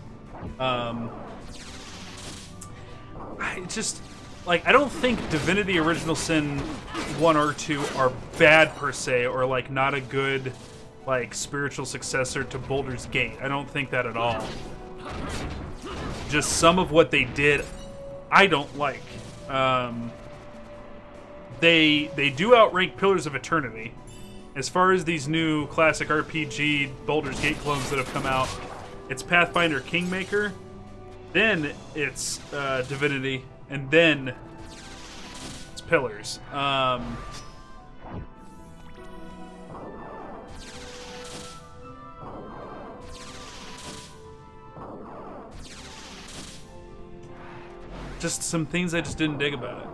I just, like, I don't think Divinity Original Sin 1 or 2 are bad per se, or like not a good, like, spiritual successor to Baldur's Gate. I don't think that at all. Just some of what they did, I don't like. They do outrank Pillars of Eternity. As far as these new classic RPG Baldur's Gate clones that have come out, it's Pathfinder Kingmaker, then it's Divinity, and then it's Pillars. Just some things I just didn't dig about it.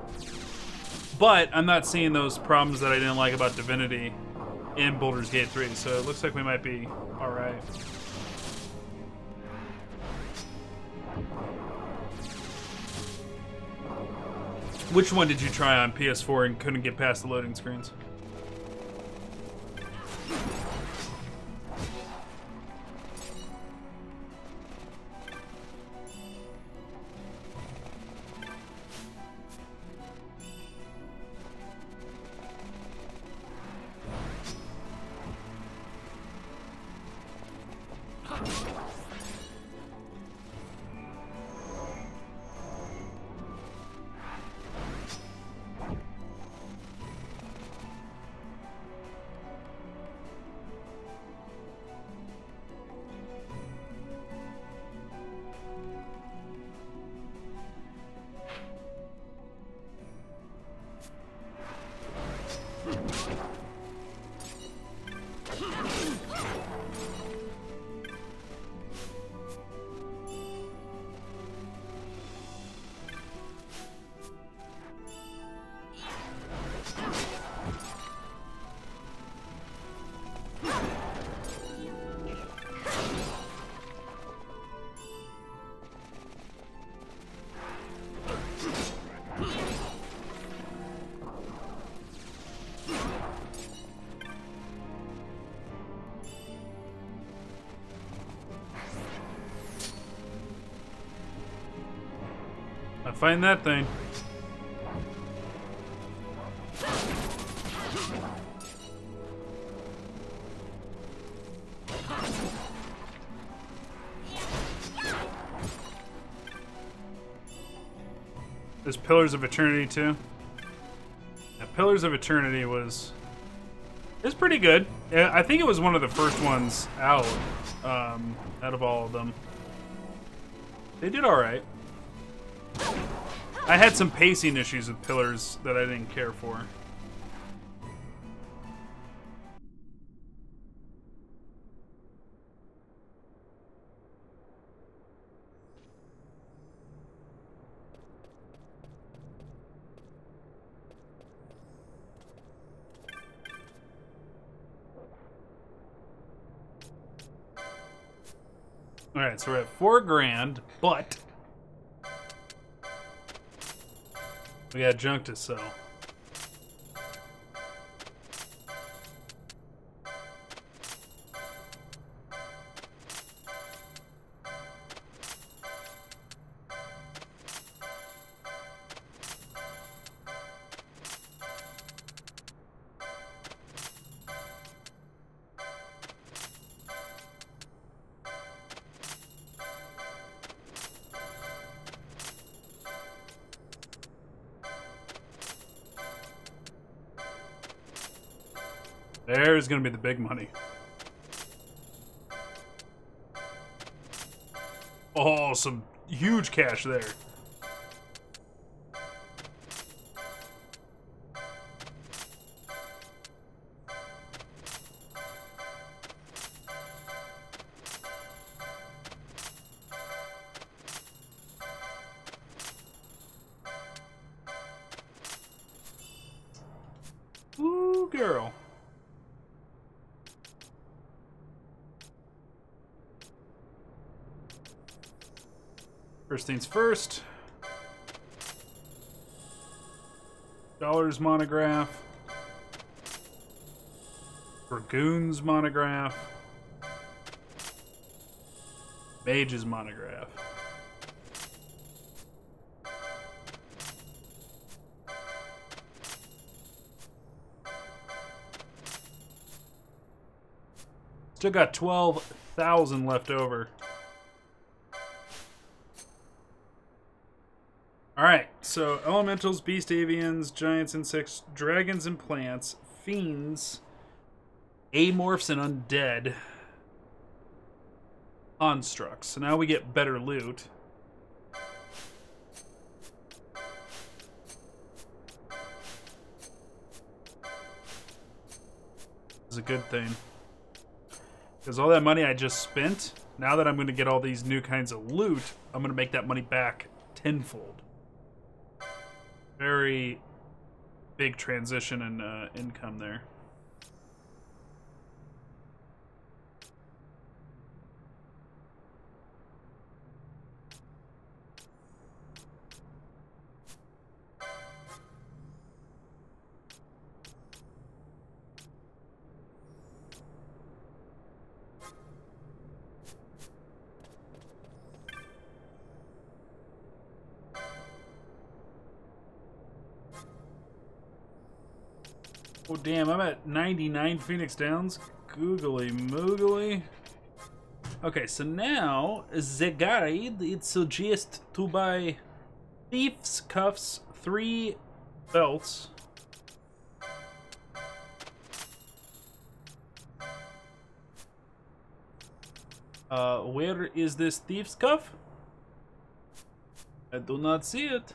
But I'm not seeing those problems that I didn't like about Divinity in Baldur's Gate 3, so it looks like we might be alright. Which one did you try on PS4 and couldn't get past the loading screens? Find that thing. There's Pillars of Eternity too. Yeah, Pillars of Eternity was pretty good. I think it was one of the first ones out of all of them. They did all right. I had some pacing issues with Pillars that I didn't care for. All right, so we're at $4 grand, but we got junk to sell. There's gonna be the big money. Oh, some huge cash there. Ooh, girl. First things first. Scholar's monograph. Dragoon's monograph. Mage's monograph. Still got 12,000 left over. Alright, so elementals, beast avians, giants, insects, dragons and plants, fiends, amorphs and undead, constructs. So now we get better loot. This is a good thing. Because all that money I just spent, now that I'm going to get all these new kinds of loot, I'm going to make that money back tenfold. Very big transition in income there. Oh damn, I'm at 99 Phoenix Downs. Googly moogly. Okay, so now the guide, it suggests to buy Thief's Cuffs, 3 belts. Where is this Thief's Cuff? I do not see it.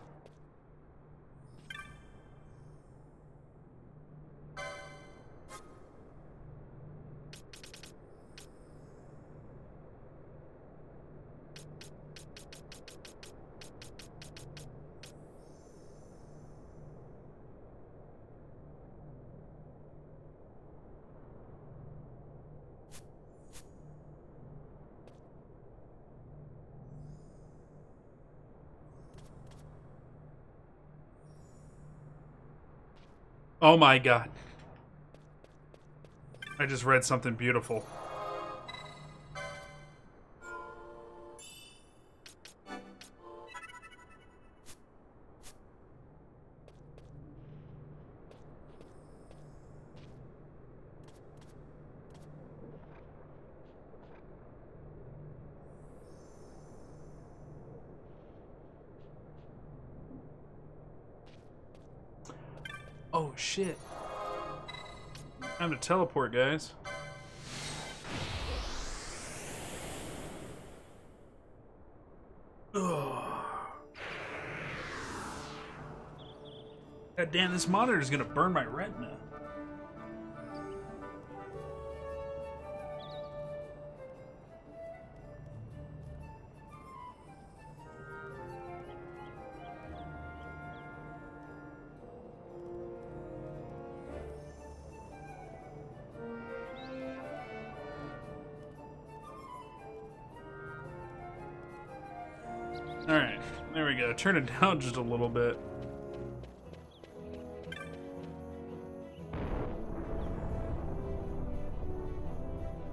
Oh my god. I just read something beautiful. Oh shit. Time to teleport, guys. Ugh. God damn, this monitor is gonna burn my retina. Alright, there we go. Turn it down just a little bit.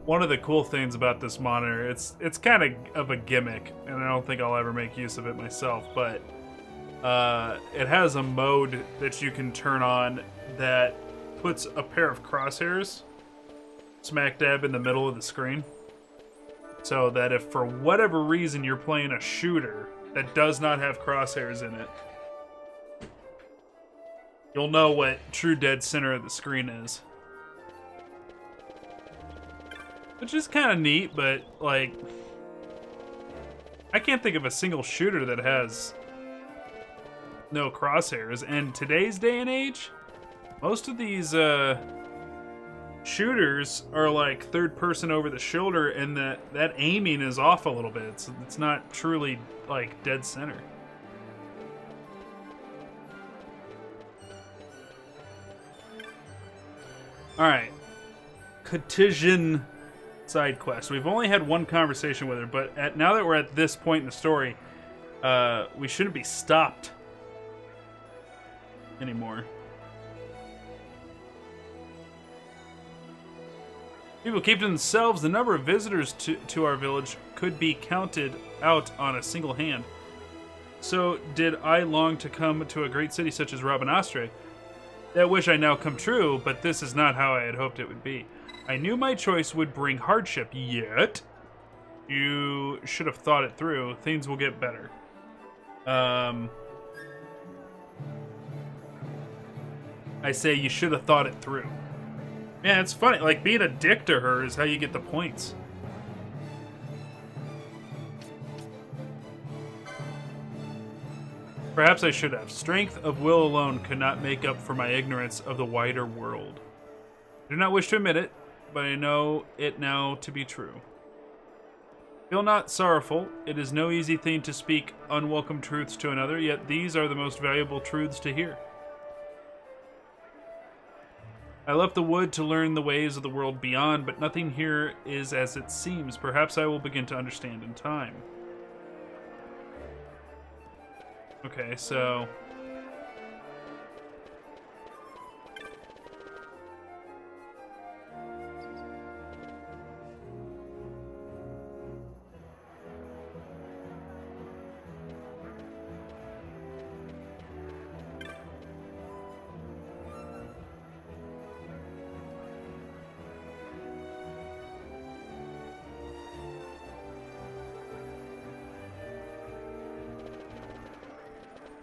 One of the cool things about this monitor, it's kind of a gimmick, and I don't think I'll ever make use of it myself, but it has a mode that you can turn on that puts a pair of crosshairs smack dab in the middle of the screen. So that if for whatever reason you're playing a shooter that does not have crosshairs in it, you'll know what true dead center of the screen is. Which is kind of neat, but like, I can't think of a single shooter that has no crosshairs. And today's day and age, most of these shooters are like third person over the shoulder, and that aiming is off a little bit. It's not truly like dead center. Alright. Cotidian side quest. We've only had one conversation with her, but now that we're at this point in the story, we shouldn't be stopped anymore. People keep to themselves. The number of visitors to our village could be counted out on a single hand. So did I long to come to a great city such as Rabanastre. That wish I now come true, but this is not how I had hoped it would be. I knew my choice would bring hardship, yet you should have thought it through. Things will get better. I say you should have thought it through. Man, it's funny. Like, being a dick to her is how you get the points. Perhaps I should have. Strength of will alone could not make up for my ignorance of the wider world. I do not wish to admit it, but I know it now to be true. Feel not sorrowful. It is no easy thing to speak unwelcome truths to another, yet these are the most valuable truths to hear. I left the wood to learn the ways of the world beyond, but nothing here is as it seems. Perhaps I will begin to understand in time. Okay, so...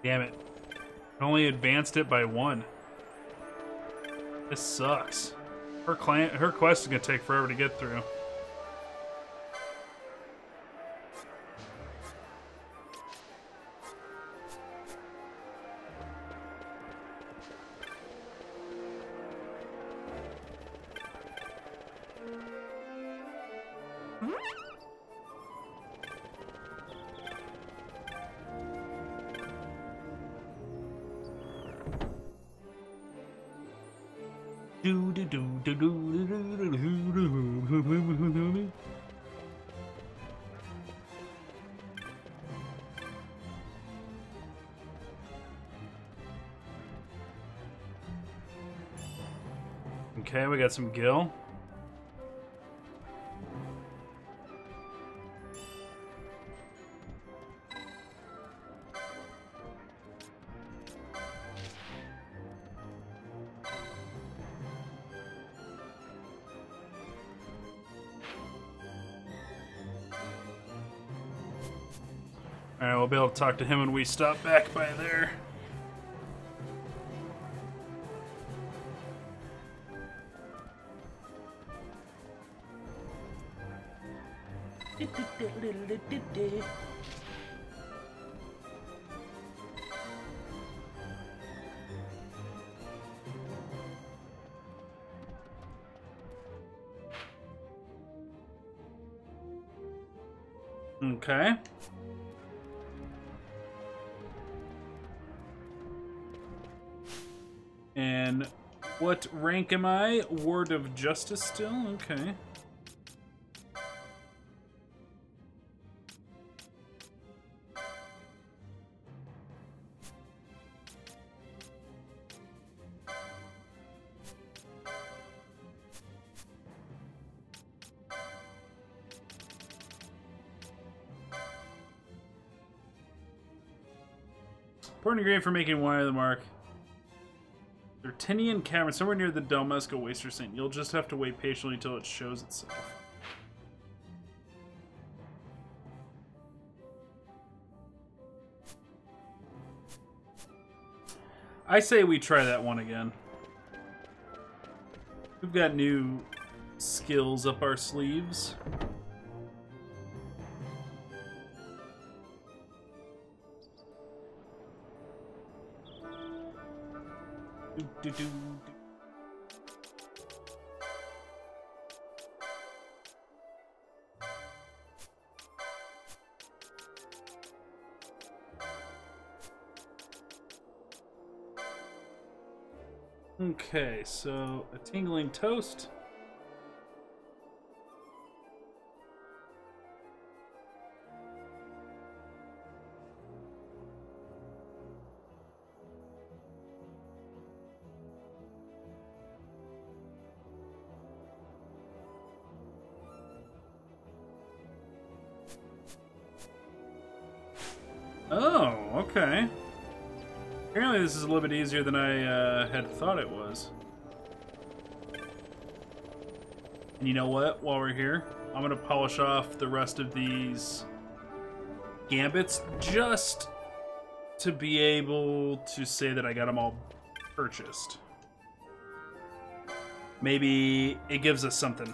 Damn it. I only advanced it by 1. This sucks. Her quest is gonna take forever to get through. Okay, we got some Gil. Alright, we'll be able to talk to him when we stop back by there. Okay. And what rank am I? Ward of Justice still? Okay. Important ingredient for making wine of the mark. Tertinian cavern, somewhere near the Dalmasca Waster Saint. You'll just have to wait patiently until it shows itself. I say we try that one again. We've got new skills up our sleeves. Okay, so a tingling toast. Oh, okay. Apparently this is a little bit easier than I had thought it was. And you know what? While we're here, I'm going to polish off the rest of these gambits just to be able to say that I got them all purchased. Maybe it gives us something.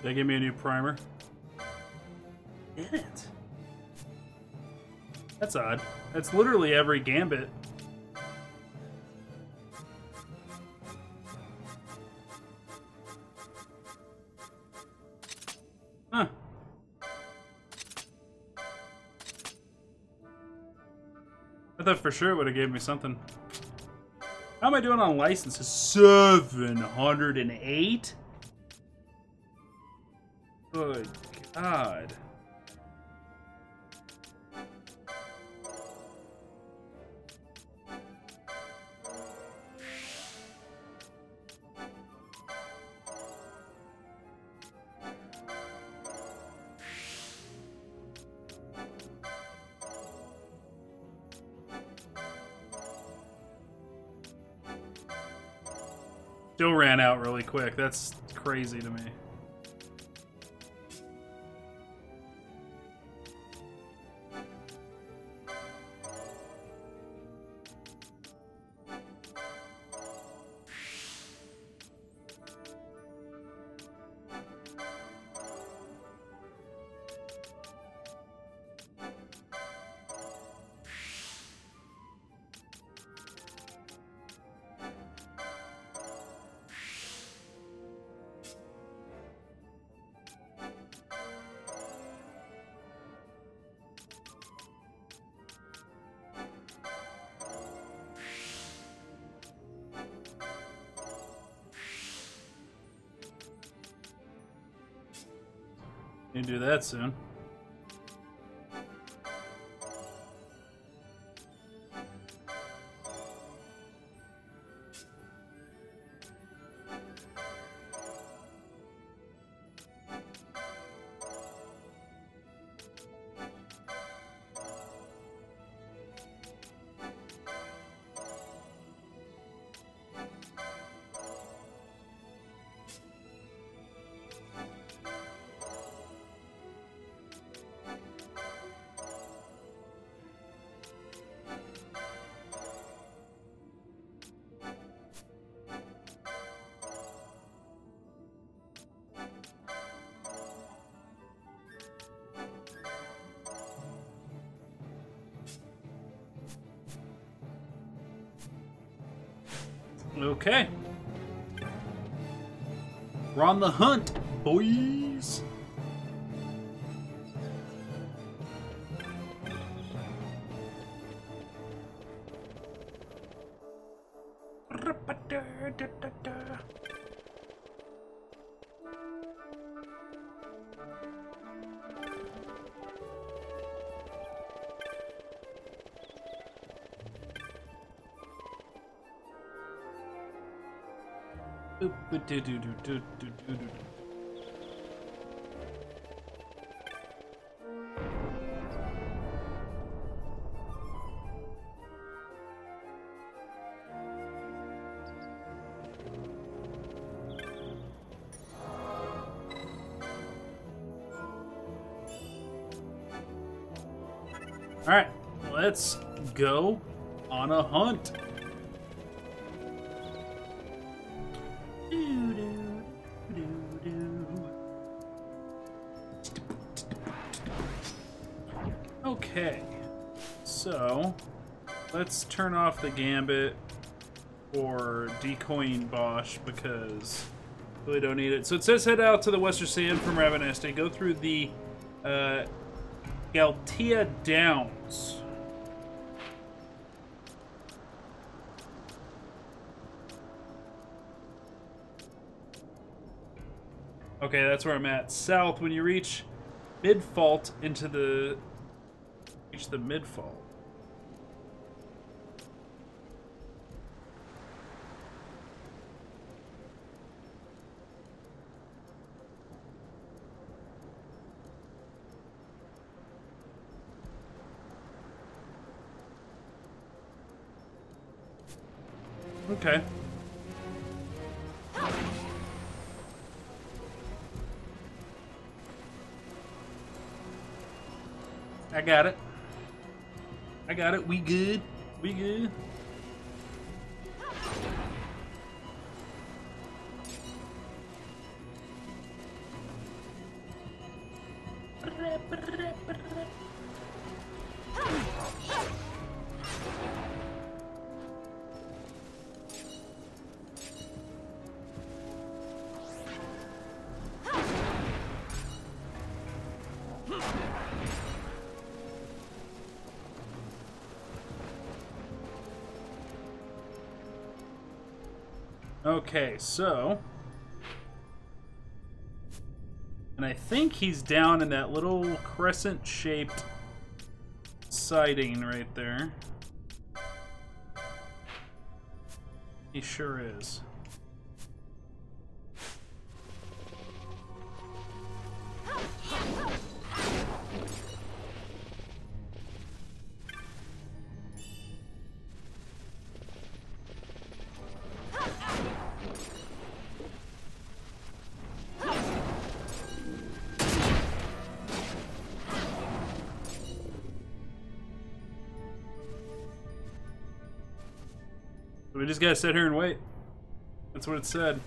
Did they give me a new primer? Did it? That's odd. That's literally every gambit. Huh. I thought for sure it would have gave me something. How am I doing on licenses? 708? Good God. Still ran out really quick. That's crazy to me. You can do that soon. Okay. We're on the hunt, boys. Alright, let's go on a hunt. Okay, so let's turn off the gambit for decoying Bosch because we really don't need it. So it says head out to the western sand from Raveneste. Go through the Galtia Downs. Okay, that's where I'm at. South, when you reach mid-fault into the... reach the mid-fault. Okay. I got it. I got it. We good. We good. Okay, so... and I think he's down in that little crescent-shaped siding right there. He sure is. We just gotta sit here and wait. That's what it said.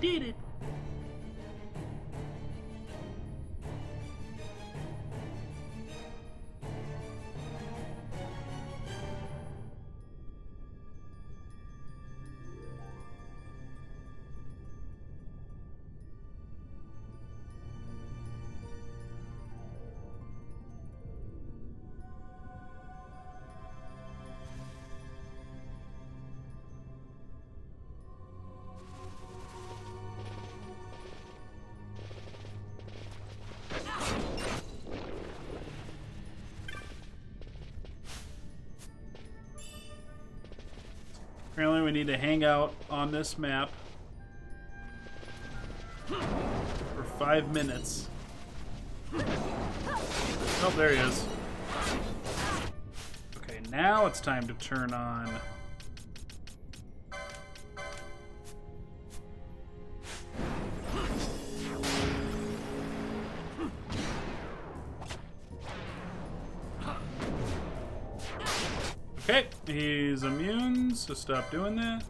Did it. Apparently we need to hang out on this map for 5 minutes. Oh, there he is. Okay, now it's time to turn on... Okay, he's immune, so stop doing that.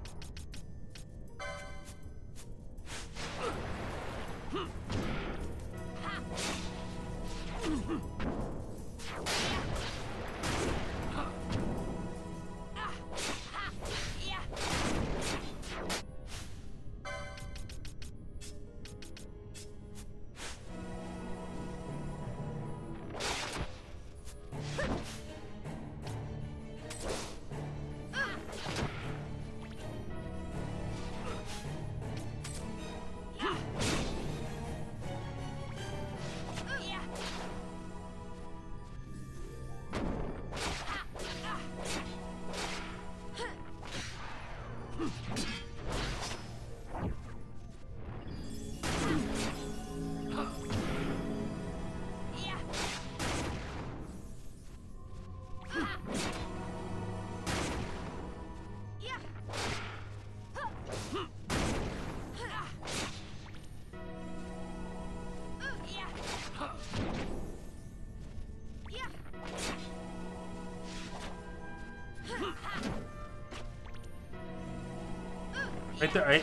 Right there, I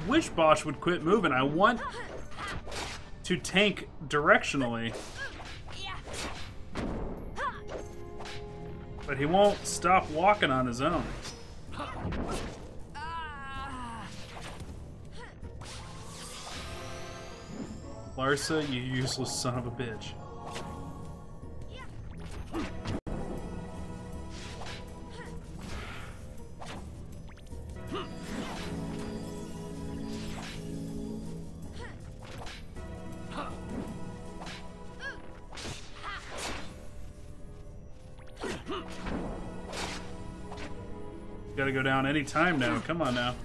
wish Bosch would quit moving. I want to tank directionally. But he won't stop walking on his own. Larsa, you useless son of a bitch. Gotta go down any time now. Come on now.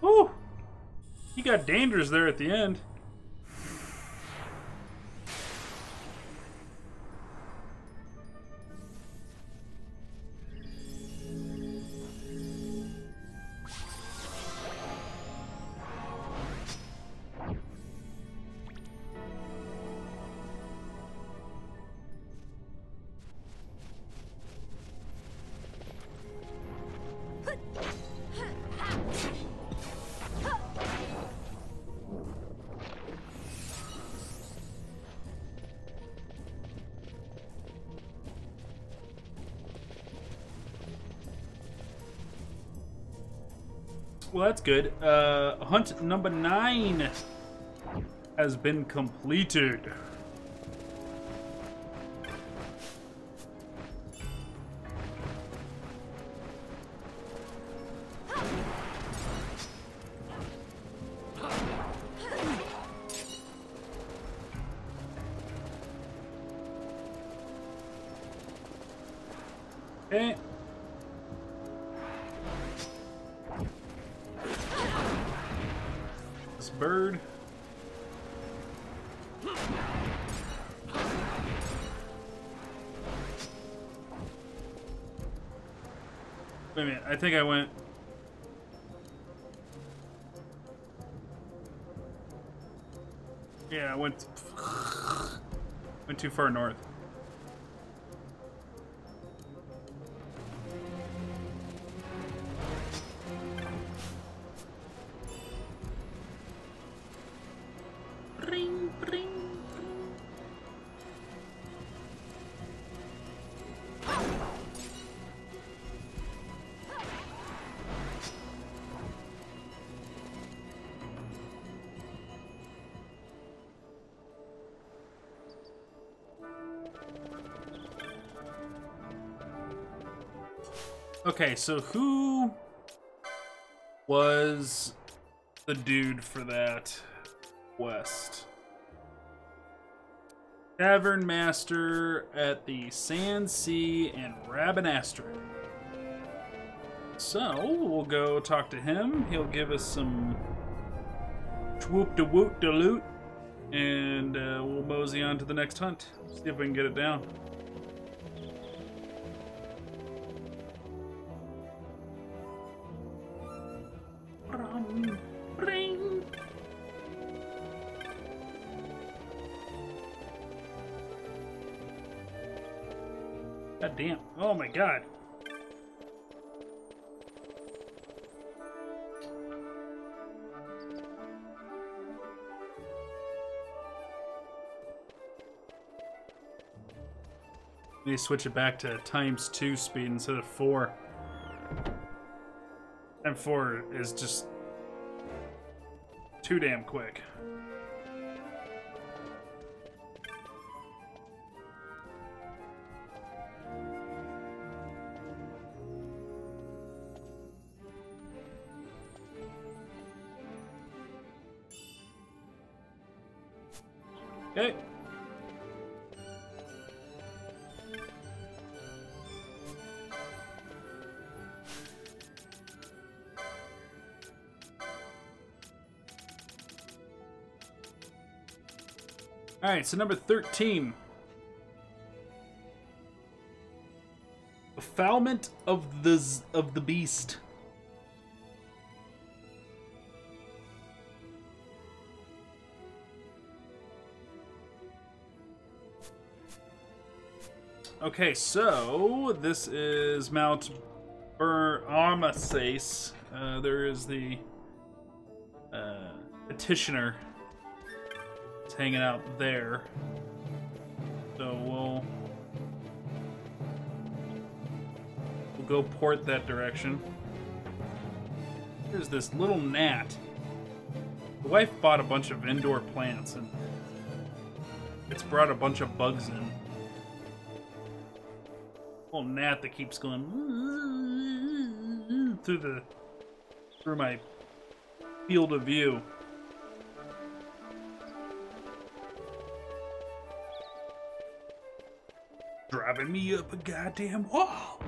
Woo! He got dangerous there at the end. Well, that's good. Hunt number 9 has been completed. Okay. This bird. Wait a minute, I think I went... Yeah, I went too far north. Bring, bring. Okay, so who was the dude for that quest? Tavern Master at the Sand Sea and Rabanastre. So, we'll go talk to him. He'll give us some swoop-de-woot-de-loot, and we'll mosey on to the next hunt. See if we can get it down. Ring. God damn. Oh my god. Let me switch it back to ×2 speed instead of 4. And 4 is just too damn quick. Okay. All right, so number 13. Befoulment of the beast. Okay, so this is Mount Armasace. There is the petitioner. It's hanging out there. So we'll go port that direction. Here's this little gnat. The wife bought a bunch of indoor plants and it's brought a bunch of bugs in. Little gnat that keeps going through my field of view. Driving me up a goddamn wall.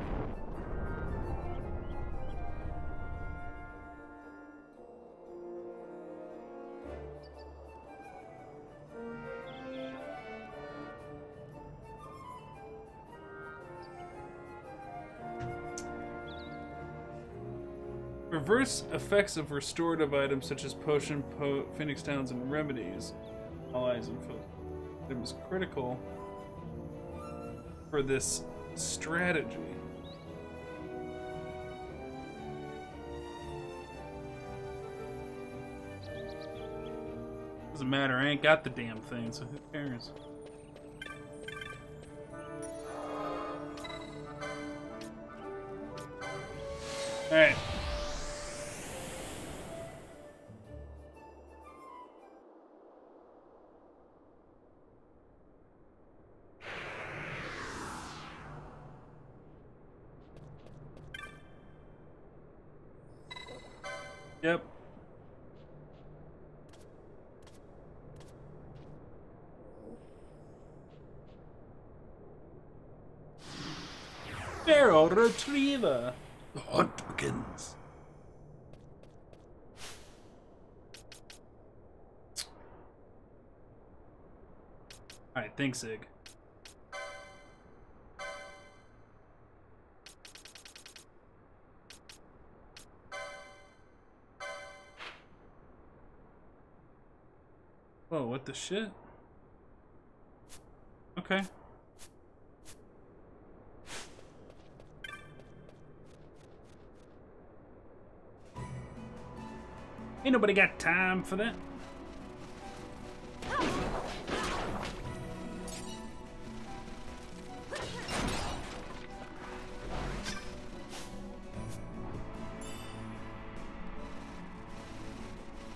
Reverse effects of restorative items such as potion, phoenix downs, and remedies. Allies and foes. It was critical for this strategy. Doesn't matter, I ain't got the damn thing, so who cares? Alright. Yep. Feral retriever. The hunt begins. Alright, thanks, Zig. Whoa, what the shit? Okay. Ain't nobody got time for that.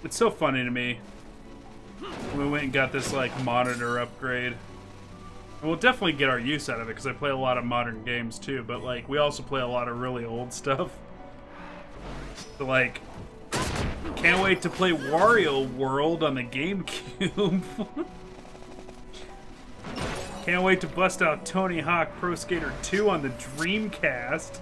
It's so funny to me. We went and got this like monitor upgrade. And we'll definitely get our use out of it because I play a lot of modern games too, but like we also play a lot of really old stuff. So like can't wait to play Wario World on the GameCube. Can't wait to bust out Tony Hawk Pro Skater 2 on the Dreamcast.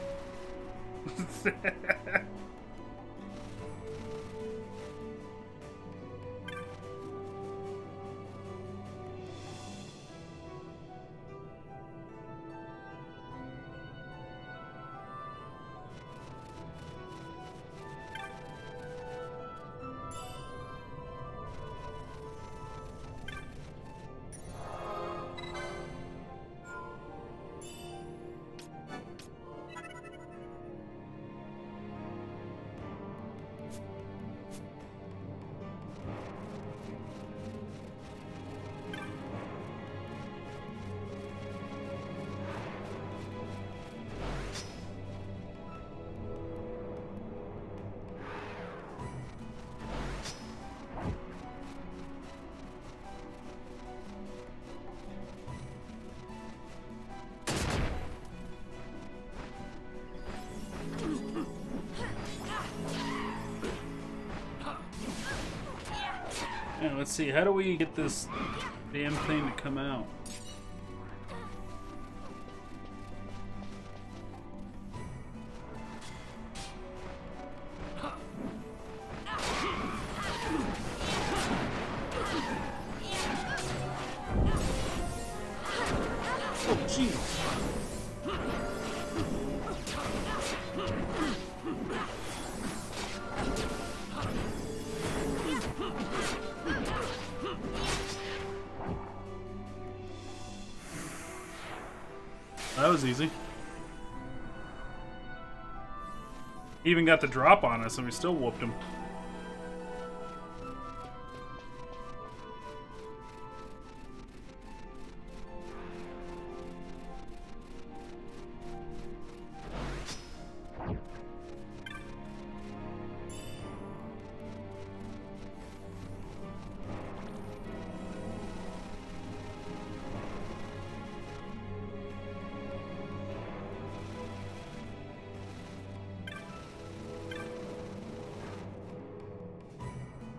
Yeah, let's see. How do we get this damn thing to come out? Oh, jeez. That was easy. He even got the drop on us and we still whooped him.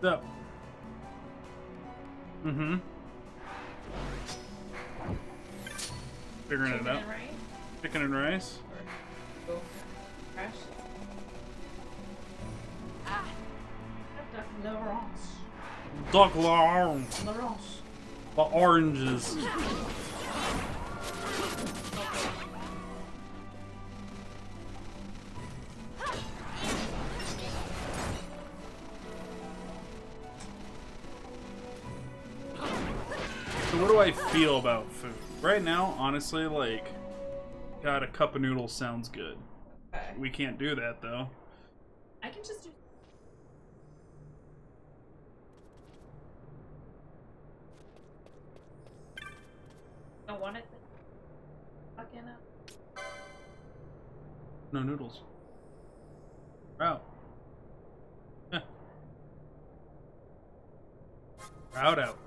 Up. Mm-hmm. Figuring it out. Right? Chicken and rice. Or go crash. Ah! Duck Laurence. Duck Laurence. Laurence. The oranges. So what do I feel about food? Right now, honestly, like, God, a cup of noodles sounds good. Okay. We can't do that, though. I can just do. I want it. Fucking up. No noodles. Out. Yeah. Out.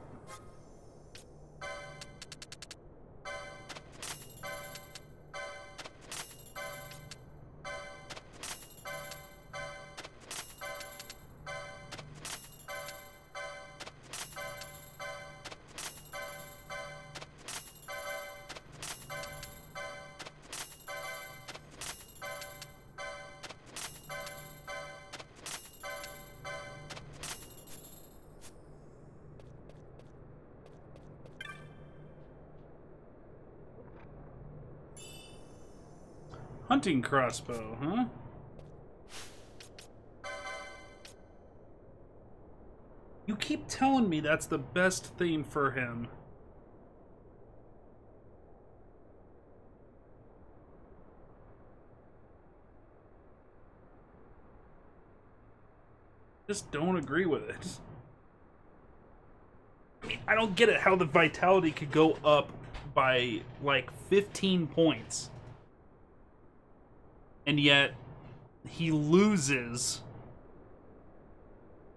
Hunting crossbow, huh? You keep telling me that's the best thing for him. Just don't agree with it. I mean, I don't get it how the vitality could go up by like 15 points. And yet, he loses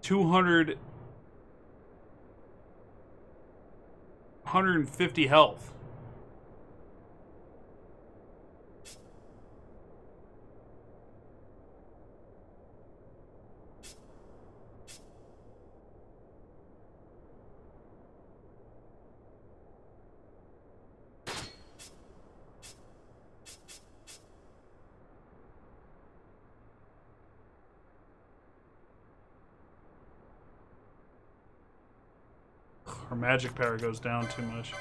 150 health. Her magic power goes down too much.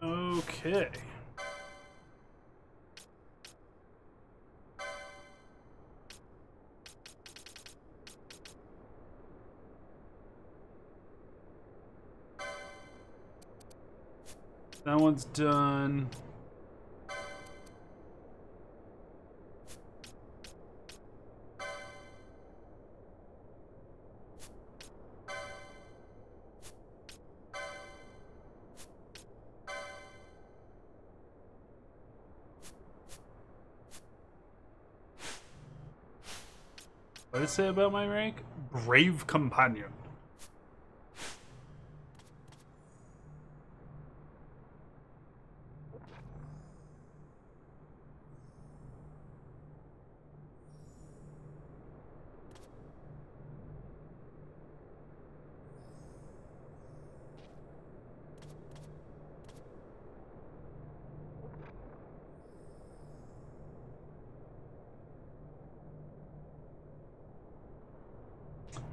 Okay. That one's done. What did it say about my rank? Brave Companion.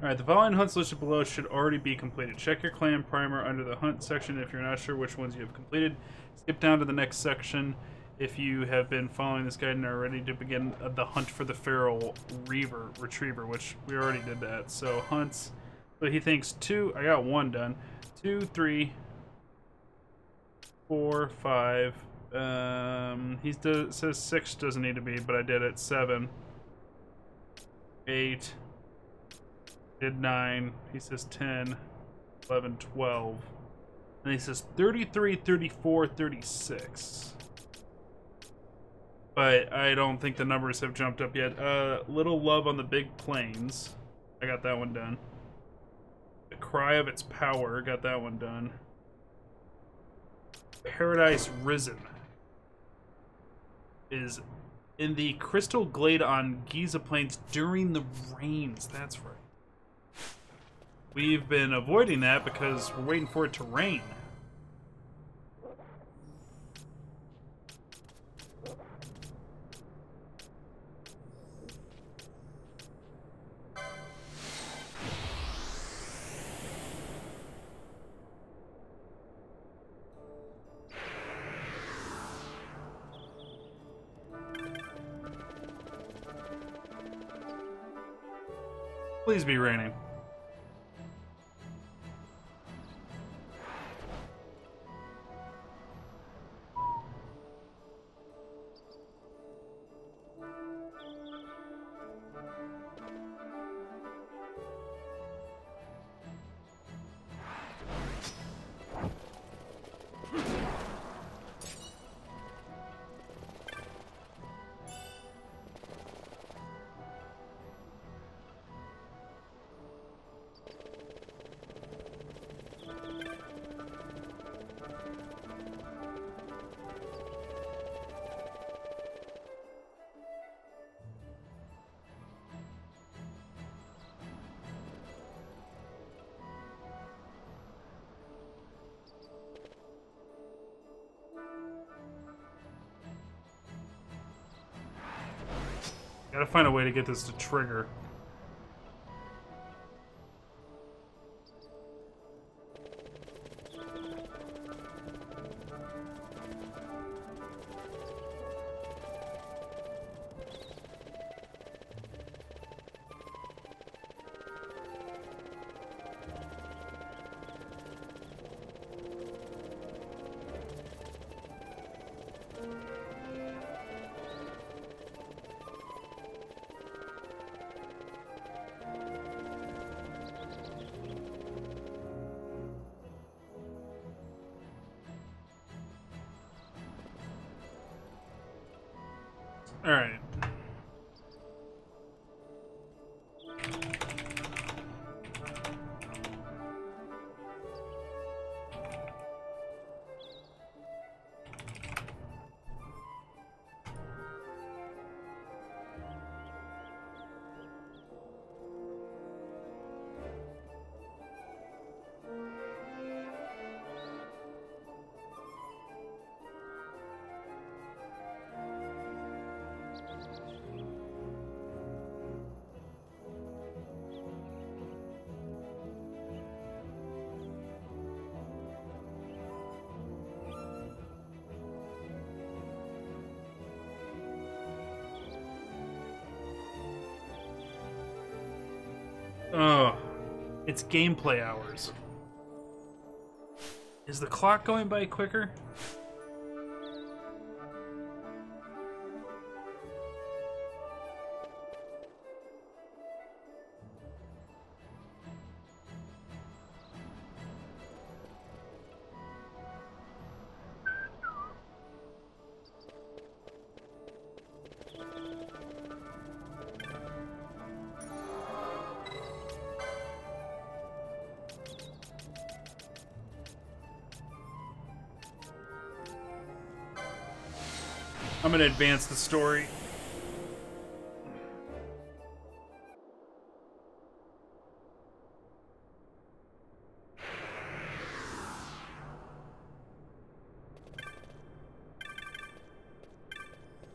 Alright, the following hunts listed below should already be completed. Check your clan primer under the hunt section if you're not sure which ones you have completed. Skip down to the next section if you have been following this guide and are ready to begin the hunt for the feral retriever, which we already did that. So hunts, but he thinks 2, I got 1 done. 2, 3, 4, 5. Says 6 doesn't need to be, but I did it. 7, 8. Did 9. He says 10, 11, 12. And he says 33, 34, 36. But I don't think the numbers have jumped up yet. Little Love on the Big Plains. I got that one done. The Cry of Its Power. Got that one done. Paradise Risen is in the Crystal Glade on Giza Plains during the rains. That's right. We've been avoiding that because we're waiting for it to rain. Please be raining. Gotta find a way to get this to trigger. All right. Oh, it's gameplay hours. Is the clock going by quicker? I'm gonna advance the story.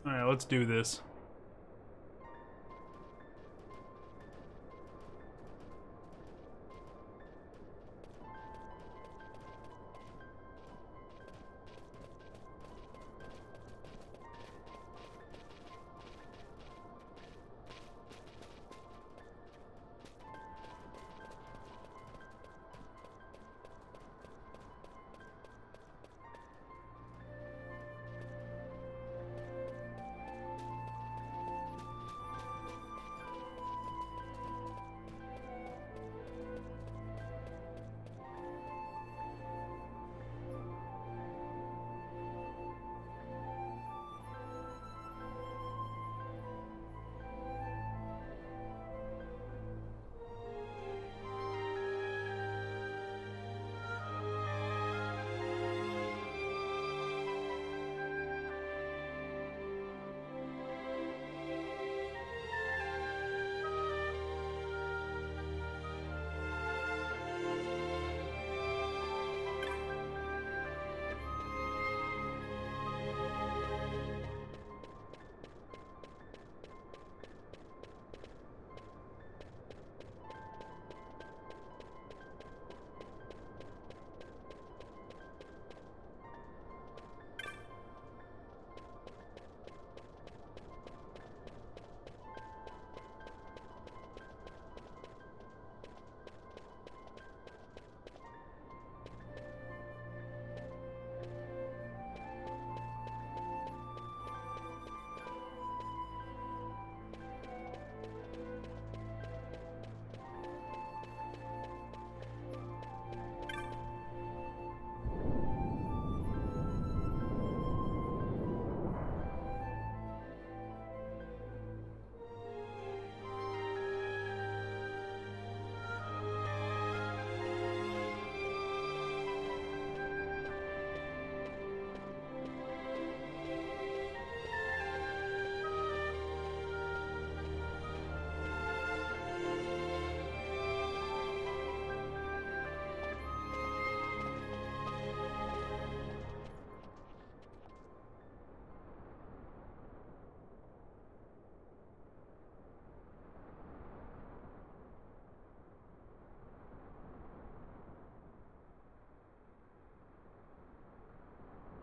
Alright, let's do this.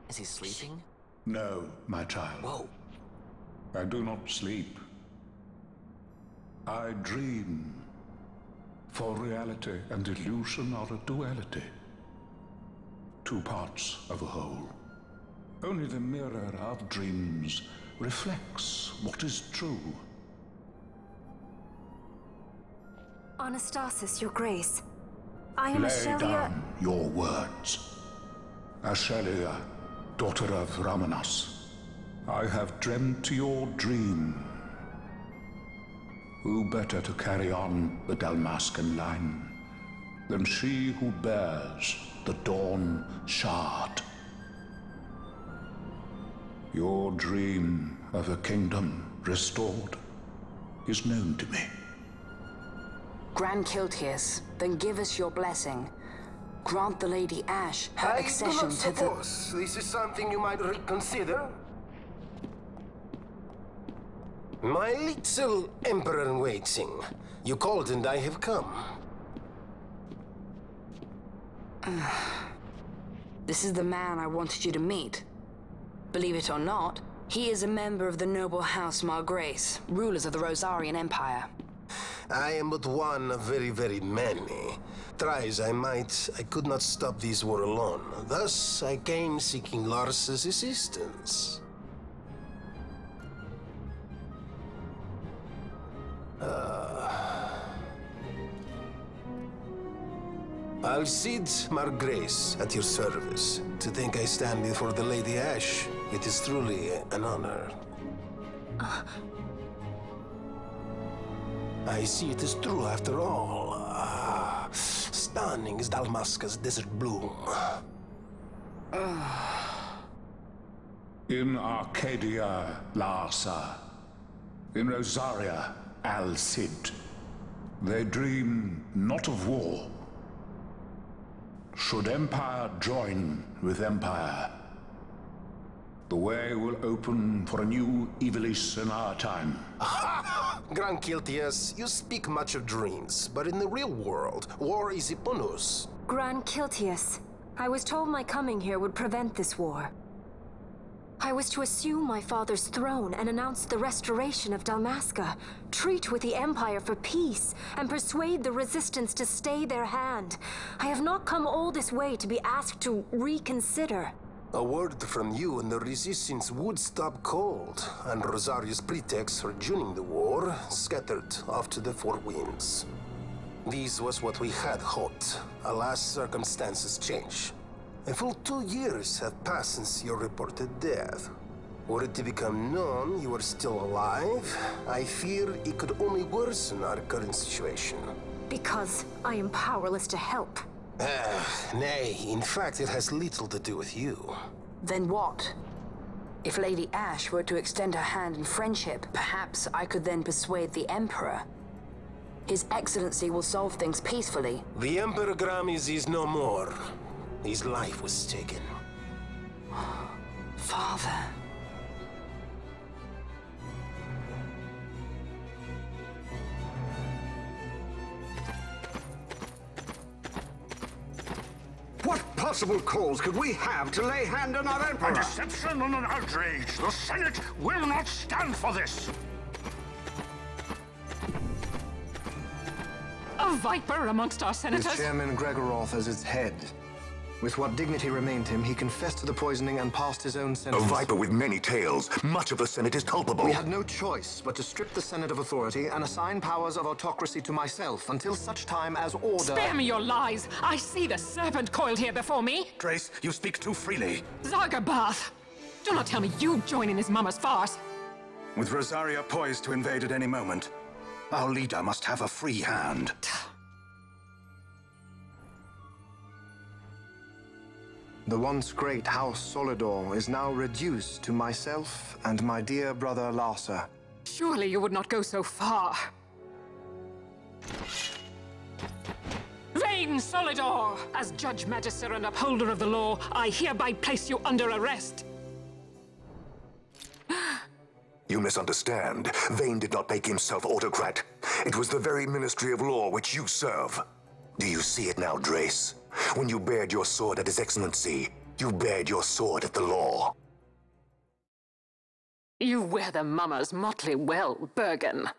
Is he sleeping? No, my child. Whoa. I do not sleep. I dream. For reality and illusion are a duality. Two parts of a whole. Only the mirror of dreams reflects what is true. Anastasis, your grace. I am Lay Ashelia. down your words. Ashelia, daughter of Ramanas, I have dreamt your dream. Who better to carry on the Dalmascan line than she who bears the Dawn Shard? Your dream of a kingdom restored is known to me. Grand Kiltias, then give us your blessing. Grant the Lady Ash her I do accession not to the... suppose this is something you might reconsider. My little emperor-in-waiting. You called and I have come. This is the man I wanted you to meet. Believe it or not, he is a member of the noble house Margrace, rulers of the Rosarian Empire. I am but one of very, very many. Try as I might, I could not stop this war alone. Thus, I came seeking Lars's assistance. Alcide Margrace at your service. To think I stand before the Lady Ash, it is truly an honor. I see it is true after all. Stunning is Dalmasca's desert bloom. In Arcadia, Larsa. In Rosaria, Al Cid. They dream not of war. Should empire join with empire, the way will open for a new Evilis in our time. Gran Kiltias, you speak much of dreams, but in the real world, war is upon us. Gran Kiltias, I was told my coming here would prevent this war. I was to assume my father's throne and announce the restoration of Dalmasca, treat with the Empire for peace, and persuade the Resistance to stay their hand. I have not come all this way to be asked to reconsider. A word from you and the Resistance would stop cold, and Rosaria's pretext for joining the war scattered off to the four winds. This was what we had hoped. Alas, circumstances change. A full 2 years have passed since your reported death. Were it to become known you are still alive, I fear it could only worsen our current situation. Because I am powerless to help. Nay, in fact, it has little to do with you. Then what? If Lady Ash were to extend her hand in friendship, perhaps I could then persuade the Emperor. His Excellency will solve things peacefully. The Emperor Gramis is no more. His life was taken. Father. What possible cause could we have to lay hand on our Emperor? A deception and an outrage. The Senate will not stand for this. A viper amongst our senators? With Chairman Gregoroth as its head. With what dignity remained him, he confessed to the poisoning and passed his own A sentence. viper with many tails. Much of the Senate is culpable. We had no choice but to strip the Senate of authority and assign powers of autocracy to myself until such time as order... Spare me your lies! I see the serpent coiled here before me! Trace, you speak too freely. Zargabath! Do not tell me you join in his mama's farce! With Rosaria poised to invade at any moment, our leader must have a free hand. The once great House Solidor is now reduced to myself and my dear brother Larsa. Surely you would not go so far. Vain Solidor! As Judge Magister and upholder of the law, I hereby place you under arrest. You misunderstand. Vane did not make himself autocrat. It was the very Ministry of Law which you serve. Do you see it now, Drace? When you bared your sword at His Excellency, you bared your sword at the law. You wear the mama's motley well, Bergen.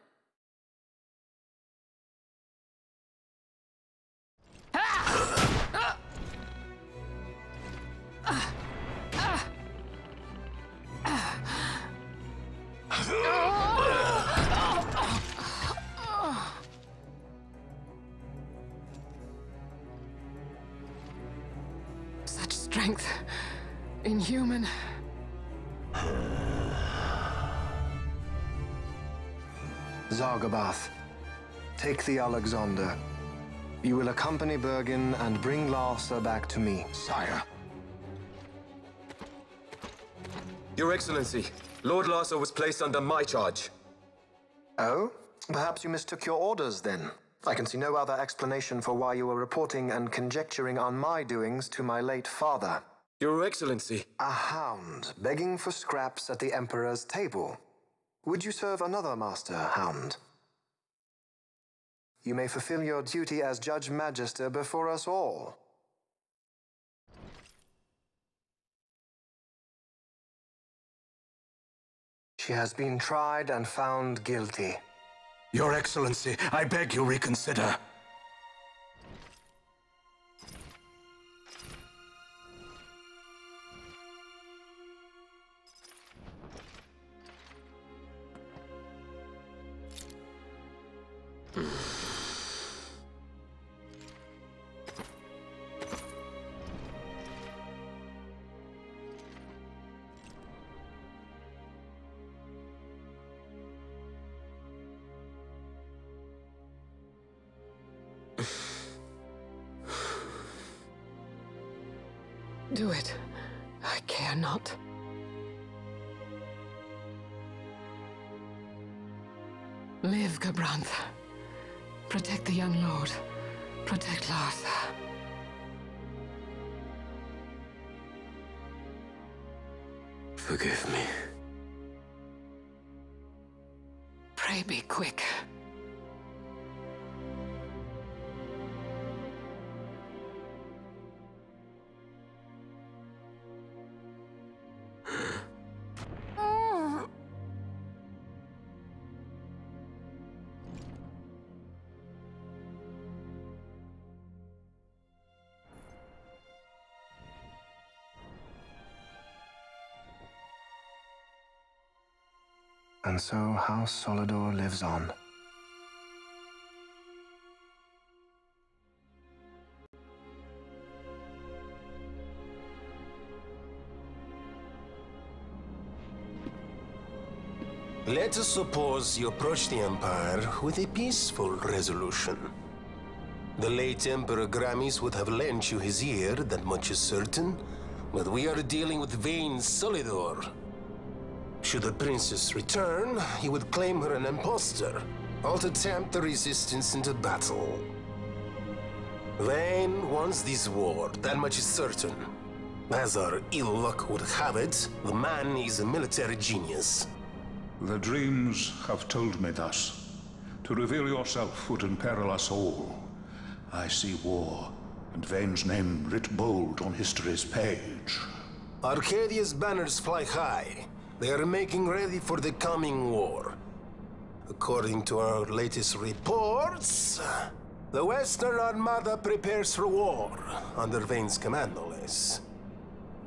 Such strength. Inhuman. Zargabath, take the Alexander. You will accompany Bergen and bring Larsa back to me. Sire. Your Excellency, Lord Larsa was placed under my charge. Oh? Perhaps you mistook your orders, then. I can see no other explanation for why you were reporting and conjecturing on my doings to my late father. Your Excellency. A hound begging for scraps at the Emperor's table. Would you serve another master, hound? You may fulfill your duty as Judge Magister before us all. She has been tried and found guilty. Your Excellency, I beg you reconsider. Do it. I care not. Branth. Protect the young lord. Protect Larsa. Forgive me. Pray be quick. And so House Solidor lives on. Let us suppose you approach the Empire with a peaceful resolution. The late Emperor Gramis would have lent you his ear, that much is certain, but we are dealing with vain Solidor. Should the princess return, he would claim her an impostor, all to tempt the resistance into battle. Vayne wants this war, that much is certain. As our ill luck would have it, the man is a military genius. The dreams have told me thus. To reveal yourself would imperil us all. I see war, and Vayne's name writ bold on history's page. Arcadia's banners fly high. They are making ready for the coming war. According to our latest reports, the Western Armada prepares for war, under Vayne's command, no less.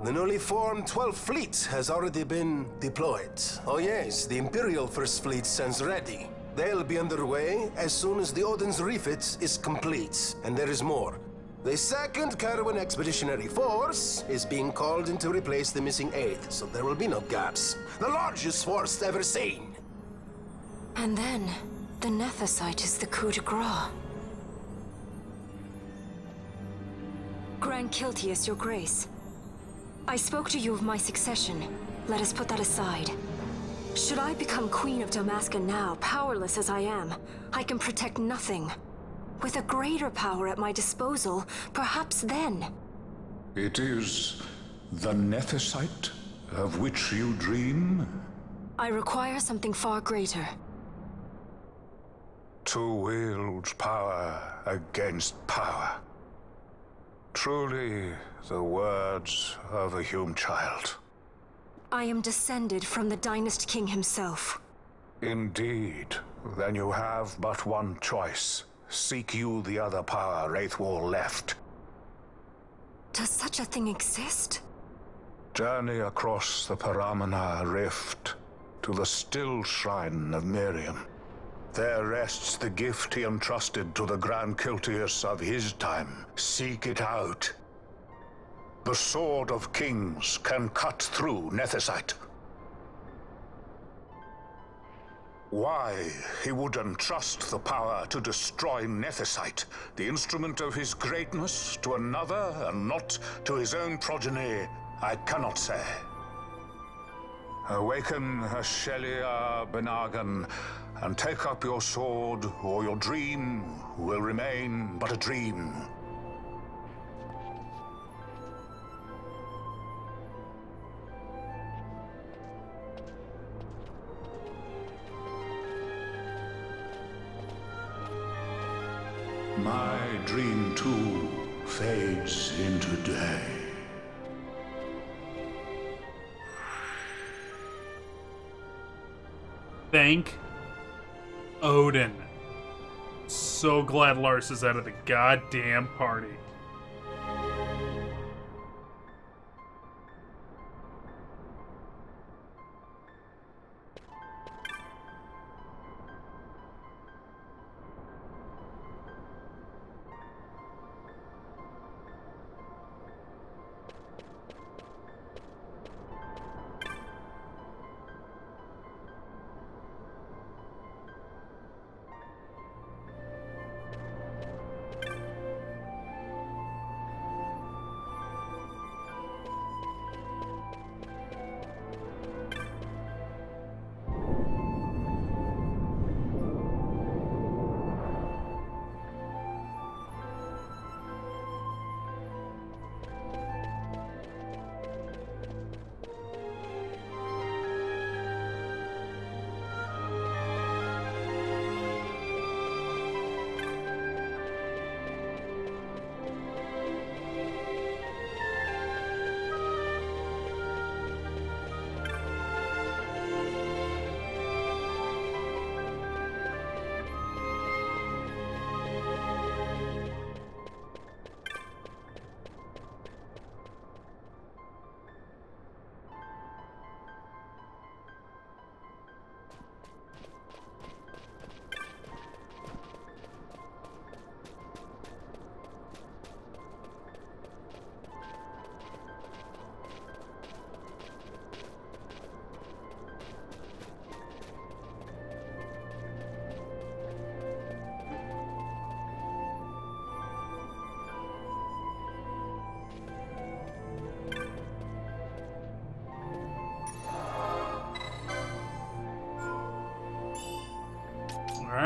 The newly formed 12th Fleet has already been deployed. Oh yes, the Imperial First Fleet stands ready. They'll be underway as soon as the Odin's refit is complete. And there is more. The 2nd Caravan Expeditionary Force is being called in to replace the missing 8th, so there will be no gaps. The largest force ever seen! And then, the Nethicite is the coup de grace. Grand Kiltius, your grace. I spoke to you of my succession. Let us put that aside. Should I become Queen of Dalmasca now, powerless as I am, I can protect nothing. With a greater power at my disposal, perhaps then. It is the Nethicite of which you dream? I require something far greater. To wield power against power. Truly, the words of a Hume child. I am descended from the Dynast King himself. Indeed. Then you have but one choice. Seek you the other power Wraithwall left. Does such a thing exist? Journey across the Paramana Rift to the still shrine of Miriam. There rests the gift he entrusted to the Grand Kiltius of his time. Seek it out. The Sword of Kings can cut through Nethicite. Why he would entrust the power to destroy Nethicite, the instrument of his greatness, to another and not to his own progeny, I cannot say. Awaken Ashelia Benagan, and take up your sword, or your dream will remain but a dream. My dream, too, fades into day. Thank Odin. So glad Lars is out of the goddamn party.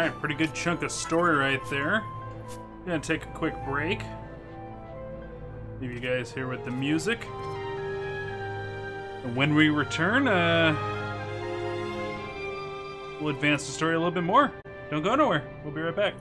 Alright, pretty good chunk of story right there. Gonna take a quick break. Leave you guys here with the music. And when we return, we'll advance the story a little bit more. Don't go nowhere. We'll be right back.